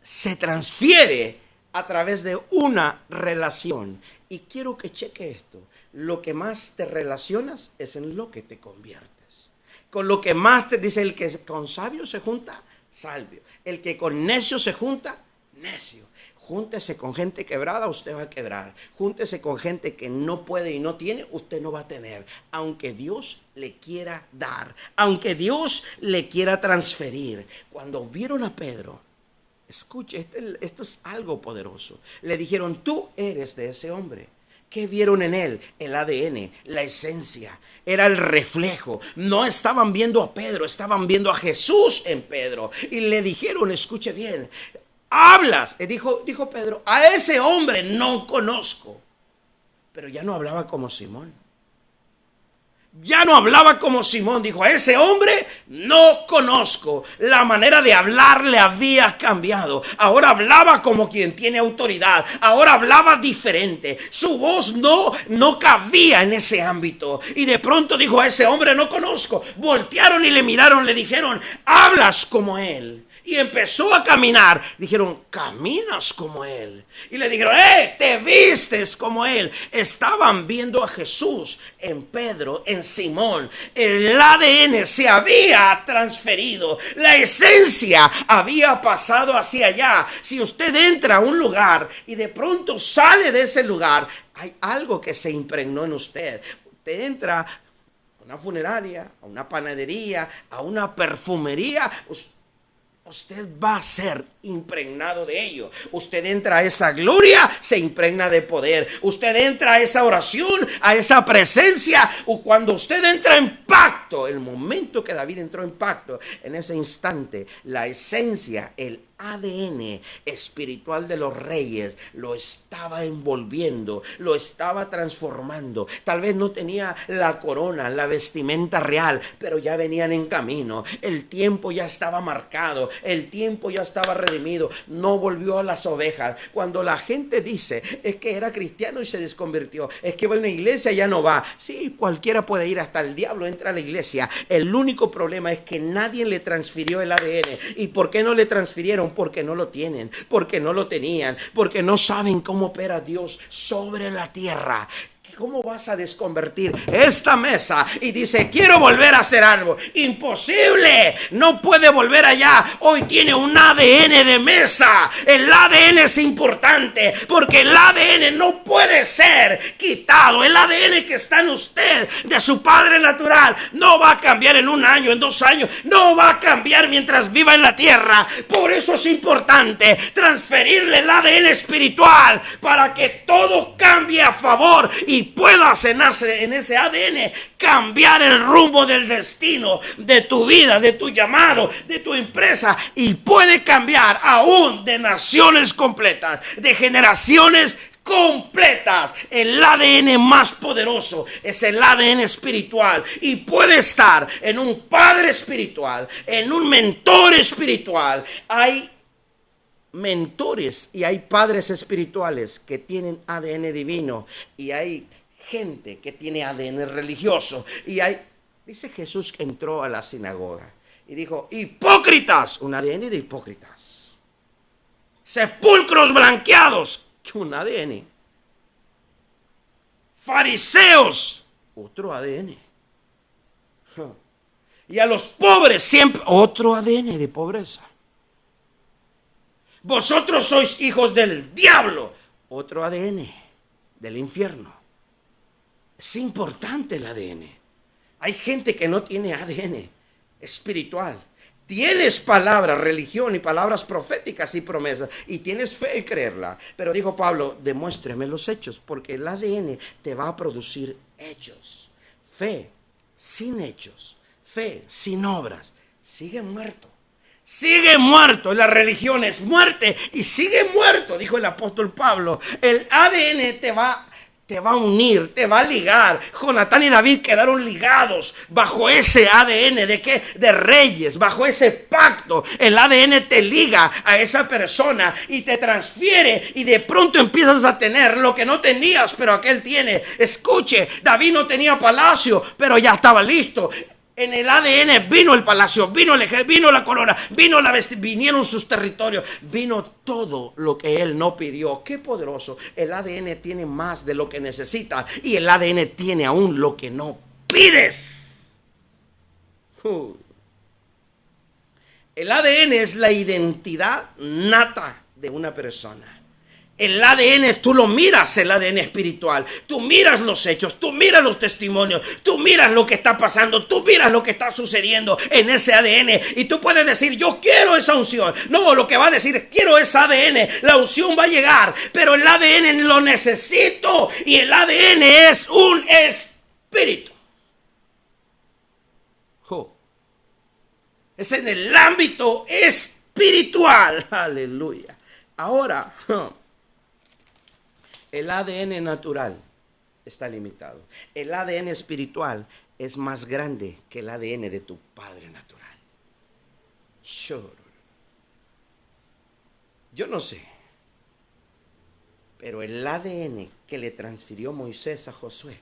se transfiere a través de una relación. Y quiero que cheque esto. Lo que más te relacionas es en lo que te conviertes. Con lo que más te dice el que con sabio se junta, sabio. El que con necio se junta, necio. Júntese con gente quebrada, usted va a quebrar. Júntese con gente que no puede y no tiene, usted no va a tener. Aunque Dios le quiera dar, aunque Dios le quiera transferir. Cuando vieron a Pedro, escuche, esto es algo poderoso. Le dijeron, tú eres de ese hombre. ¿Qué vieron en él? El ADN, la esencia, era el reflejo. No estaban viendo a Pedro, estaban viendo a Jesús en Pedro. Y le dijeron, escuche bien, hablas, dijo Pedro, a ese hombre no conozco. Pero ya no hablaba como Simón. Ya no hablaba como Simón, dijo, a ese hombre no conozco. La manera de hablar le había cambiado. Ahora hablaba como quien tiene autoridad. Ahora hablaba diferente. Su voz no cabía en ese ámbito. Y de pronto dijo, a ese hombre no conozco. Voltearon y le miraron, le dijeron, hablas como él. Y empezó a caminar. Dijeron, caminas como él. Y le dijeron, te vistes como él. Estaban viendo a Jesús en Pedro, en Simón. El ADN se había transferido. La esencia había pasado hacia allá. Si usted entra a un lugar y de pronto sale de ese lugar, hay algo que se impregnó en usted. Usted entra a una funeraria, a una panadería, a una perfumería. Usted va a ser impregnado de ello. Usted entra a esa gloria, se impregna de poder. Usted entra a esa oración, a esa presencia. O cuando usted entra en pacto, el momento que David entró en pacto, en ese instante, la esencia, el ADN espiritual de los reyes lo estaba envolviendo, lo estaba transformando. Tal vez no tenía la corona, la vestimenta real, pero ya venían en camino. El tiempo ya estaba marcado, el tiempo ya estaba redimido. No volvió a las ovejas. Cuando la gente dice, es que era cristiano y se desconvirtió, es que va a una iglesia y ya no va. Sí, cualquiera puede ir, hasta el diablo entra a la iglesia. El único problema es que nadie le transfirió el ADN. ¿Y por qué no le transfirieron? Porque no lo tienen, porque no lo tenían, porque no saben cómo opera Dios sobre la tierra. ¿Cómo vas a desconvertir esta mesa? Y dice, quiero volver a hacer algo. Imposible. No puede volver allá. Hoy tiene un ADN de mesa. El ADN es importante porque el ADN no puede ser quitado. El ADN que está en usted, de su padre natural, no va a cambiar en 1 año, en 2 años. No va a cambiar mientras viva en la tierra. Por eso es importante transferirle el ADN espiritual para que todo cambie a favor y pueda en ese ADN cambiar el rumbo del destino de tu vida, de tu llamado, de tu empresa, y puede cambiar aún de naciones completas, de generaciones completas. El ADN más poderoso es el ADN espiritual, y puede estar en un padre espiritual, en un mentor espiritual. Hay mentores y hay padres espirituales que tienen ADN divino, y hay gente que tiene ADN religioso, y dice Jesús que entró a la sinagoga y dijo, hipócritas, un ADN de hipócritas, sepulcros blanqueados, un ADN, fariseos, otro ADN, y a los pobres siempre otro ADN de pobreza. Vosotros sois hijos del diablo, otro ADN del infierno. Es importante el ADN. Hay gente que no tiene ADN espiritual. Tienes palabra, religión y palabras proféticas y promesas, y tienes fe en creerla. Pero dijo Pablo, demuéstreme los hechos, porque el ADN te va a producir hechos. Fe sin hechos, fe sin obras, sigue muerto. Sigue muerto. La religión es muerte y sigue muerto, dijo el apóstol Pablo. El ADN te va a unir, te va a ligar. Jonatán y David quedaron ligados bajo ese ADN de qué? De reyes, bajo ese pacto. El ADN te liga a esa persona y te transfiere, y de pronto empiezas a tener lo que no tenías, pero aquel tiene. Escuche, David no tenía palacio, pero ya estaba listo. En el ADN vino el palacio, vino el ejército, vino la corona, vino la vestimenta, vinieron sus territorios, vino todo lo que él no pidió. ¡Qué poderoso! El ADN tiene más de lo que necesita, y el ADN tiene aún lo que no pides. El ADN es la identidad nata de una persona. El ADN, tú lo miras, el ADN espiritual. Tú miras los hechos, tú miras los testimonios, tú miras lo que está pasando, tú miras lo que está sucediendo en ese ADN. Y tú puedes decir, yo quiero esa unción. No, lo que va a decir es, quiero esa ADN. La unción va a llegar, pero el ADN lo necesito. Y el ADN es un espíritu. Es en el ámbito espiritual. Aleluya. Ahora, el ADN natural está limitado. El ADN espiritual es más grande que el ADN de tu padre natural. Yo no sé, pero el ADN que le transfirió Moisés a Josué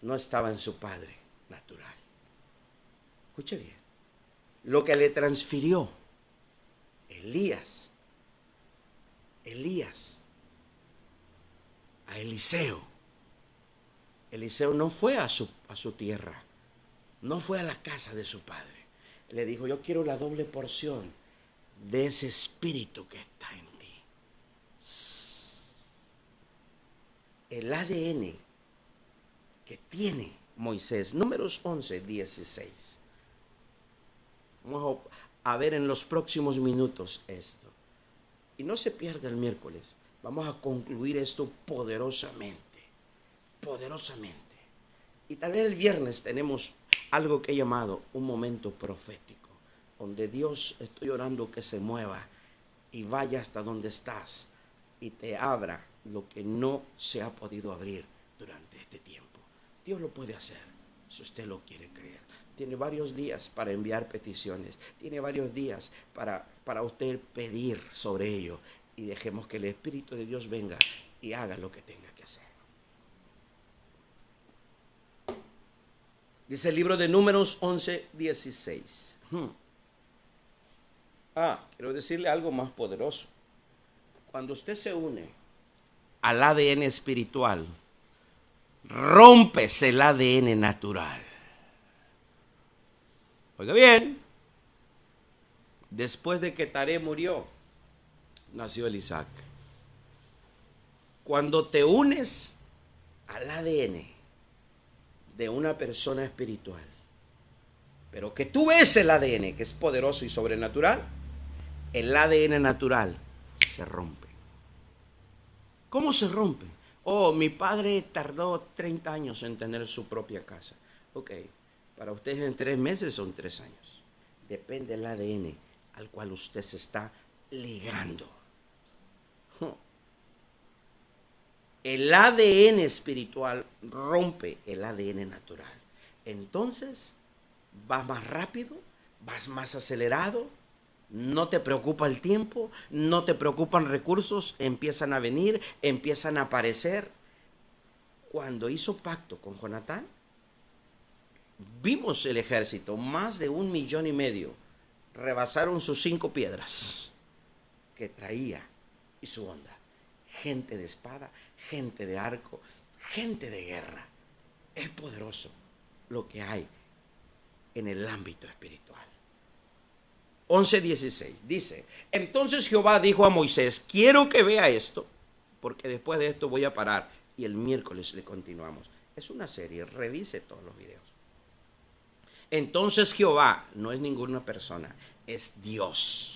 no estaba en su padre natural. Escuche bien. Lo que le transfirió Elías a Eliseo. Eliseo no fue a su tierra, no fue a la casa de su padre. Le dijo, yo quiero la doble porción de ese espíritu que está en ti. El ADN que tiene Moisés, Números 11:16. Vamos a ver en los próximos minutos esto. Y no se pierda el miércoles. Vamos a concluir esto poderosamente. Poderosamente. Y también el viernes tenemos algo que he llamado un momento profético, donde Dios, estoy orando que se mueva y vaya hasta donde estás y te abra lo que no se ha podido abrir durante este tiempo. Dios lo puede hacer si usted lo quiere creer. Tiene varios días para enviar peticiones. Tiene varios días para usted pedir sobre ello. Y dejemos que el Espíritu de Dios venga y haga lo que tenga que hacer. Dice el libro de Números 11:16. Quiero decirle algo más poderoso. Cuando usted se une al ADN espiritual, rompes el ADN natural. Oiga bien, después de que Taré murió, nació el Isaac. Cuando te unes al ADN de una persona espiritual, pero que tú ves el ADN que es poderoso y sobrenatural, el ADN natural se rompe. ¿Cómo se rompe? Oh, mi padre tardó 30 años en tener su propia casa. Ok, para ustedes en 3 meses son 3 años. Depende del ADN al cual usted se está ligando. El ADN espiritual rompe el ADN natural. Entonces, vas más rápido, vas más acelerado, no te preocupa el tiempo, no te preocupan recursos, empiezan a venir, empiezan a aparecer. Cuando hizo pacto con Jonatán, vimos el ejército, más de 1,5 millones, rebasaron sus 5 piedras que traía y su onda. Gente de espada, gente de arco, gente de guerra. Es poderoso lo que hay en el ámbito espiritual. 11:16 dice: entonces Jehová dijo a Moisés, quiero que vea esto, porque después de esto voy a parar y el miércoles le continuamos. Es una serie, revise todos los videos. Entonces Jehová no es ninguna persona, es Dios.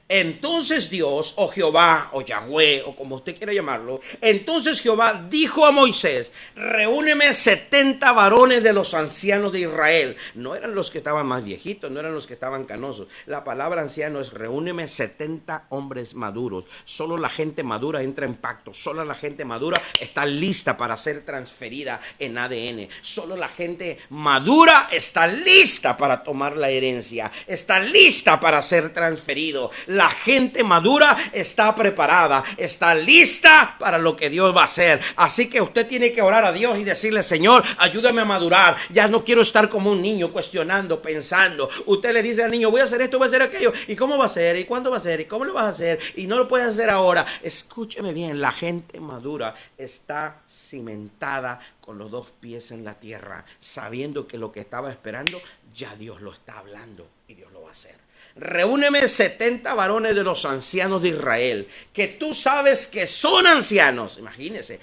Entonces Dios, o Jehová, o Yahweh, o como usted quiera llamarlo, entonces Jehová dijo a Moisés, reúneme 70 varones de los ancianos de Israel. No eran los que estaban más viejitos, no eran los que estaban canosos. La palabra anciano es reúneme 70 hombres maduros. Solo la gente madura entra en pacto. Solo la gente madura está lista para ser transferida en ADN. Solo la gente madura está lista para tomar la herencia. Está lista para ser transferido. La gente madura está preparada, está lista para lo que Dios va a hacer. Así que usted tiene que orar a Dios y decirle, Señor, ayúdame a madurar. Ya no quiero estar como un niño cuestionando, pensando. Usted le dice al niño, voy a hacer esto, voy a hacer aquello. ¿Y cómo va a ser? ¿Y cuándo va a ser? ¿Y cómo lo vas a hacer? Y no lo puedes hacer ahora. Escúcheme bien, la gente madura está cimentada con los 2 pies en la tierra, sabiendo que lo que estaba esperando, ya Dios lo está hablando y Dios lo va a hacer. Reúneme 70 varones de los ancianos de Israel, que tú sabes que son ancianos. Imagínese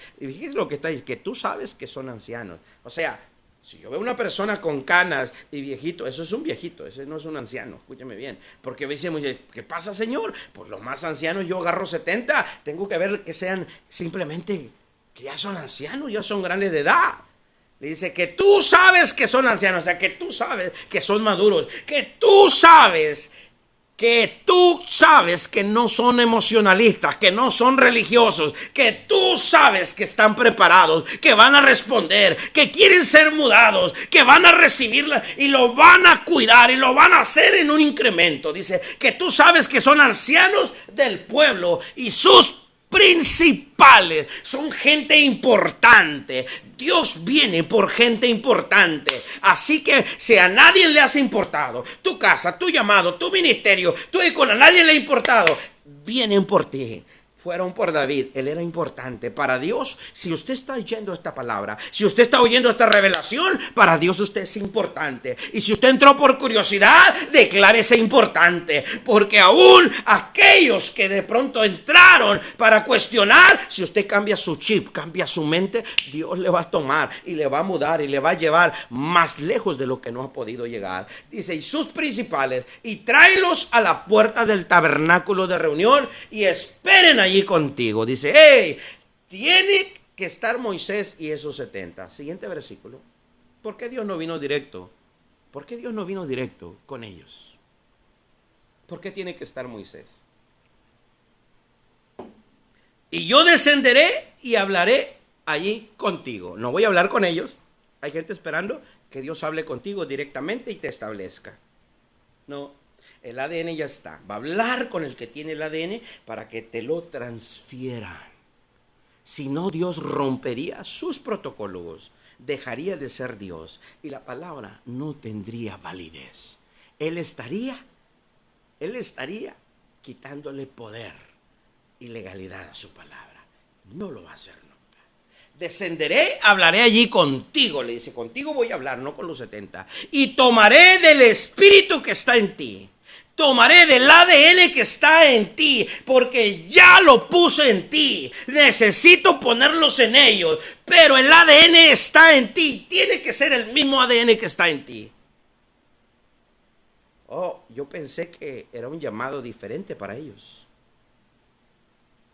lo que está diciendo, que tú sabes que son ancianos. O sea, si yo veo una persona con canas y viejito, eso es un viejito, ese no es un anciano, escúcheme bien. Porque me dice, ¿qué pasa, Señor? Pues los más ancianos yo agarro 70, tengo que ver que sean simplemente, que ya son ancianos, ya son grandes de edad. Le dice que tú sabes que son ancianos, o sea, que tú sabes que son maduros, que tú sabes que no son emocionalistas, que no son religiosos, que tú sabes que están preparados, que van a responder, que quieren ser mudados, que van a recibirla y lo van a cuidar y lo van a hacer en un incremento. Dice que tú sabes que son ancianos del pueblo y sus principales son gente importante. Dios viene por gente importante. Así que si a nadie le has importado tu casa, tu llamado, tu ministerio, tu hijo, a nadie le ha importado, vienen por ti. Fueron por David, él era importante. Para Dios, si usted está oyendo esta palabra, si usted está oyendo esta revelación, para Dios usted es importante. Y si usted entró por curiosidad, declárese importante. Porque aún aquellos que de pronto entraron para cuestionar, si usted cambia su chip, cambia su mente, Dios le va a tomar y le va a mudar y le va a llevar más lejos de lo que no ha podido llegar. Dice, y sus principales, y tráelos a la puerta del tabernáculo de reunión y esperen allí contigo. Dice, hey, tiene que estar Moisés y esos 70. Siguiente versículo. ¿Por qué Dios no vino directo? ¿Por qué Dios no vino directo con ellos? ¿Por qué tiene que estar Moisés? Y yo descenderé y hablaré allí contigo. No voy a hablar con ellos. Hay gente esperando que Dios hable contigo directamente y te establezca. No. El ADN ya está. Va a hablar con el que tiene el ADN para que te lo transfieran. Si no, Dios rompería sus protocolos. Dejaría de ser Dios. Y la palabra no tendría validez. Él estaría quitándole poder y legalidad a su palabra. No lo va a hacer nunca. Descenderé, hablaré allí contigo, le dice, contigo voy a hablar, no con los 70. Y tomaré del espíritu que está en ti. Tomaré del ADN que está en ti, porque ya lo puse en ti. Necesito ponerlos en ellos, pero el ADN está en ti. Tiene que ser el mismo ADN que está en ti. Oh, yo pensé que era un llamado diferente para ellos.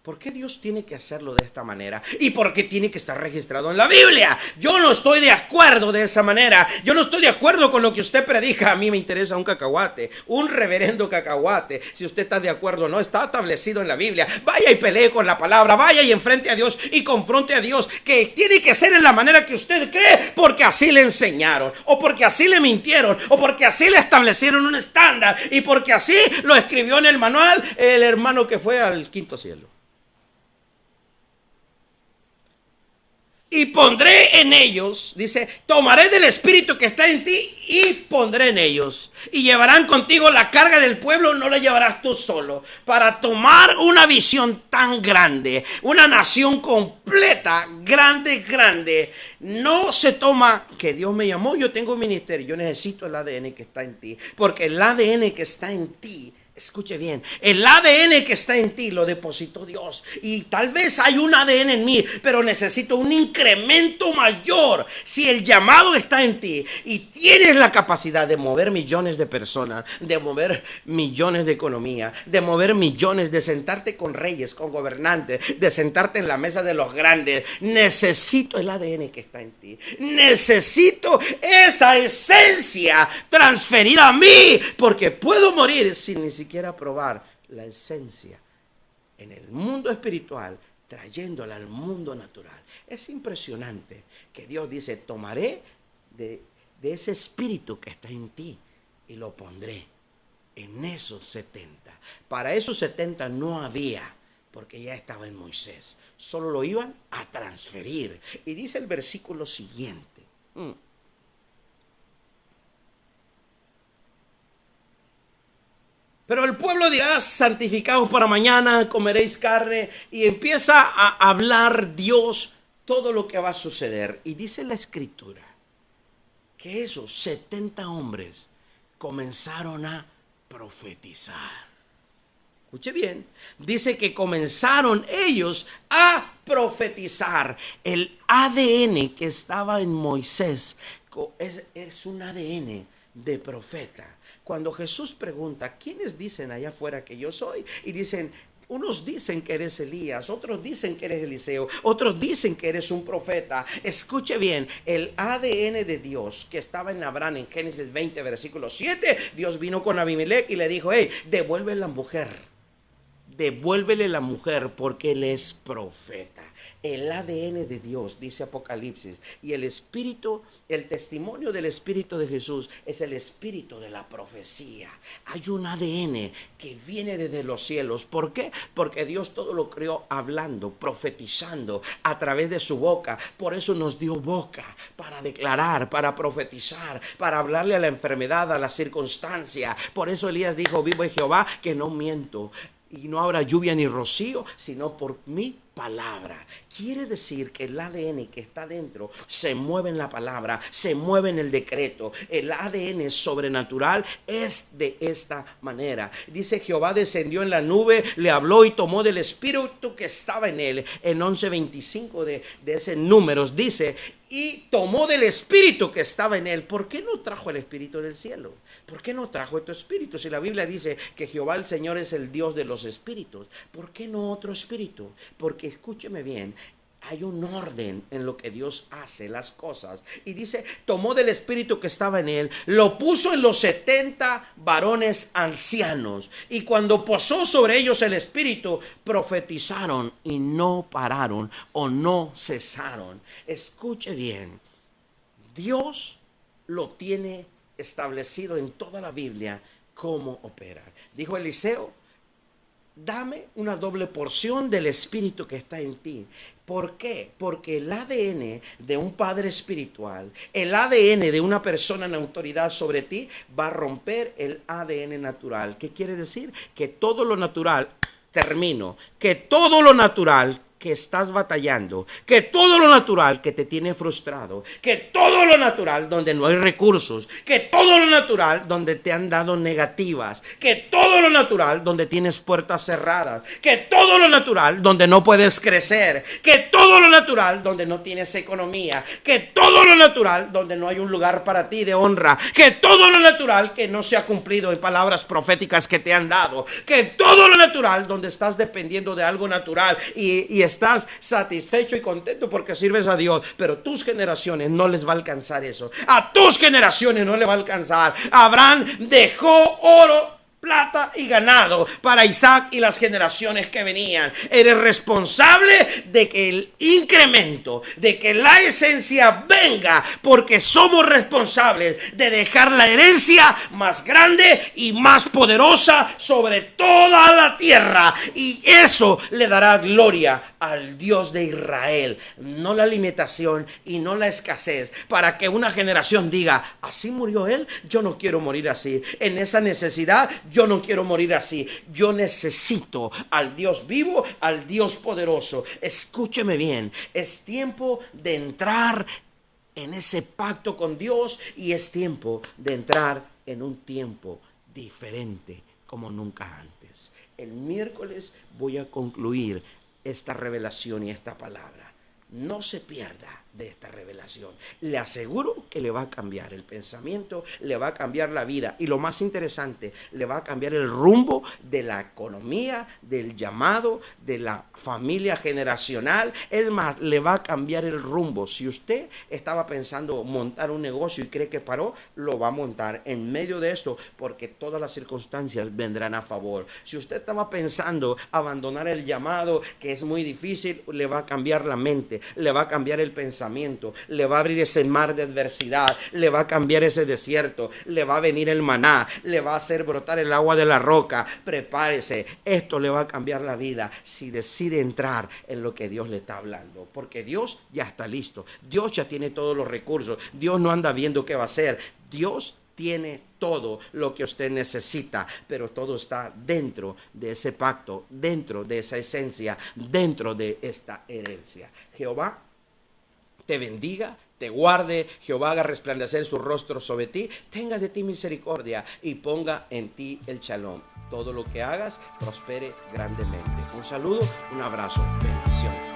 ¿Por qué Dios tiene que hacerlo de esta manera? ¿Y por qué tiene que estar registrado en la Biblia? Yo no estoy de acuerdo de esa manera. Yo no estoy de acuerdo con lo que usted predica. A mí me interesa un cacahuate, un reverendo cacahuate. Si usted está de acuerdo o no, está establecido en la Biblia. Vaya y pelee con la palabra, vaya y enfrente a Dios y confronte a Dios, que tiene que ser en la manera que usted cree, porque así le enseñaron, o porque así le mintieron, o porque así le establecieron un estándar, y porque así lo escribió en el manual el hermano que fue al quinto cielo. Y pondré en ellos, dice, tomaré del espíritu que está en ti y pondré en ellos. Y llevarán contigo la carga del pueblo, no la llevarás tú solo. Para tomar una visión tan grande, una nación completa, grande. No se toma que Dios me llamó, yo tengo un ministerio, yo necesito el ADN que está en ti. Porque el ADN que está en ti, escuche bien, el ADN que está en ti lo depositó Dios. Y tal vez hay un ADN en mí, pero necesito un incremento mayor. Si el llamado está en ti y tienes la capacidad de mover millones de personas, de mover millones de economía, de mover millones, de sentarte con reyes, con gobernantes, de sentarte en la mesa de los grandes, necesito el ADN que está en ti. Necesito esa esencia transferida a mí, porque puedo morir sin ni siquiera probar la esencia en el mundo espiritual, trayéndola al mundo natural. Es impresionante que Dios dice, tomaré de ese espíritu que está en ti y lo pondré en esos 70. Para esos 70 no había, porque ya estaba en Moisés. Solo lo iban a transferir. Y dice el versículo siguiente. Pero el pueblo dirá, santificaos para mañana, comeréis carne. Y empieza a hablar Dios todo lo que va a suceder. Y dice la Escritura que esos 70 hombres comenzaron a profetizar. Escuche bien, dice que comenzaron ellos a profetizar. El ADN que estaba en Moisés es un ADN de profeta. Cuando Jesús pregunta, ¿quiénes dicen allá afuera que yo soy? Y dicen, unos dicen que eres Elías, otros dicen que eres Eliseo, otros dicen que eres un profeta. Escuche bien, el ADN de Dios que estaba en Abraham en Génesis 20, versículo 7, Dios vino con Abimelech y le dijo, hey, devuélvele la mujer porque él es profeta. El ADN de Dios, dice Apocalipsis, y el espíritu, el testimonio del espíritu de Jesús es el espíritu de la profecía. Hay un ADN que viene desde los cielos. ¿Por qué? Porque Dios todo lo creó hablando, profetizando a través de su boca. Por eso nos dio boca para declarar, para profetizar, para hablarle a la enfermedad, a la circunstancia. Por eso Elías dijo, vivo es Jehová que no miento. Y no habrá lluvia ni rocío, sino por mi palabra. Quiere decir que el ADN que está dentro se mueve en la palabra, se mueve en el decreto. El ADN sobrenatural es de esta manera. Dice, Jehová descendió en la nube, le habló y tomó del espíritu que estaba en él. En 11:25 de ese Números dice, y tomó del espíritu que estaba en él. ¿Por qué no trajo el espíritu del cielo? ¿Por qué no trajo este espíritu? Si la Biblia dice que Jehová el Señor es el Dios de los espíritus, ¿por qué no otro espíritu? Porque escúcheme bien, hay un orden en lo que Dios hace las cosas. Y dice, tomó del espíritu que estaba en él, lo puso en los 70 varones ancianos. Y cuando posó sobre ellos el espíritu, profetizaron y no pararon o no cesaron. Escuche bien, Dios lo tiene establecido en toda la Biblia cómo operar. Dijo Eliseo, dame una doble porción del espíritu que está en ti. ¿Por qué? Porque el ADN de un padre espiritual, el ADN de una persona en autoridad sobre ti, va a romper el ADN natural. ¿Qué quiere decir? Que todo lo natural, que todo lo natural que estás batallando, que todo lo natural que te tiene frustrado, que todo lo natural donde no hay recursos, que todo lo natural donde te han dado negativas, que todo lo natural donde tienes puertas cerradas, que todo lo natural donde no puedes crecer, que todo lo natural donde no tienes economía, que todo lo natural donde no hay un lugar para ti de honra, que todo lo natural que no se ha cumplido en palabras proféticas que te han dado, que todo lo natural donde estás dependiendo de algo natural y estás satisfecho y contento porque sirves a Dios, pero tus generaciones no les va a alcanzar eso. A tus generaciones no les va a alcanzar. Abraham dejó oro, plata y ganado para Isaac y las generaciones que venían. Eres responsable de que el incremento, de que la esencia venga, porque somos responsables de dejar la herencia más grande y más poderosa sobre toda la tierra, y eso le dará gloria al Dios de Israel. No la limitación y no la escasez, para que una generación diga: así murió él, yo no quiero morir así. En esa necesidad yo no quiero morir así. Yo necesito al Dios vivo, al Dios poderoso. Escúcheme bien, es tiempo de entrar en ese pacto con Dios, y es tiempo de entrar en un tiempo diferente como nunca antes. El miércoles voy a concluir esta revelación y esta palabra. No se pierda de esta revelación. Le aseguro que le va a cambiar el pensamiento, le va a cambiar la vida, y lo más interesante, le va a cambiar el rumbo de la economía, del llamado, de la familia generacional. Es más, le va a cambiar el rumbo. Si usted estaba pensando montar un negocio y cree que paró, lo va a montar en medio de esto, porque todas las circunstancias vendrán a favor. Si usted estaba pensando abandonar el llamado, que es muy difícil, le va a cambiar la mente, le va a cambiar el pensamiento, le va a abrir ese mar de adversidad, le va a cambiar ese desierto, le va a venir el maná, le va a hacer brotar el agua de la roca. Prepárese, esto le va a cambiar la vida si decide entrar en lo que Dios le está hablando, porque Dios ya está listo, Dios ya tiene todos los recursos, Dios no anda viendo qué va a hacer, Dios tiene todo lo que usted necesita, pero todo está dentro de ese pacto, dentro de esa esencia, dentro de esta herencia. Jehová te bendiga, te guarde, Jehová haga resplandecer su rostro sobre ti, tenga de ti misericordia y ponga en ti el shalom. Todo lo que hagas prospere grandemente. Un saludo, un abrazo, bendiciones.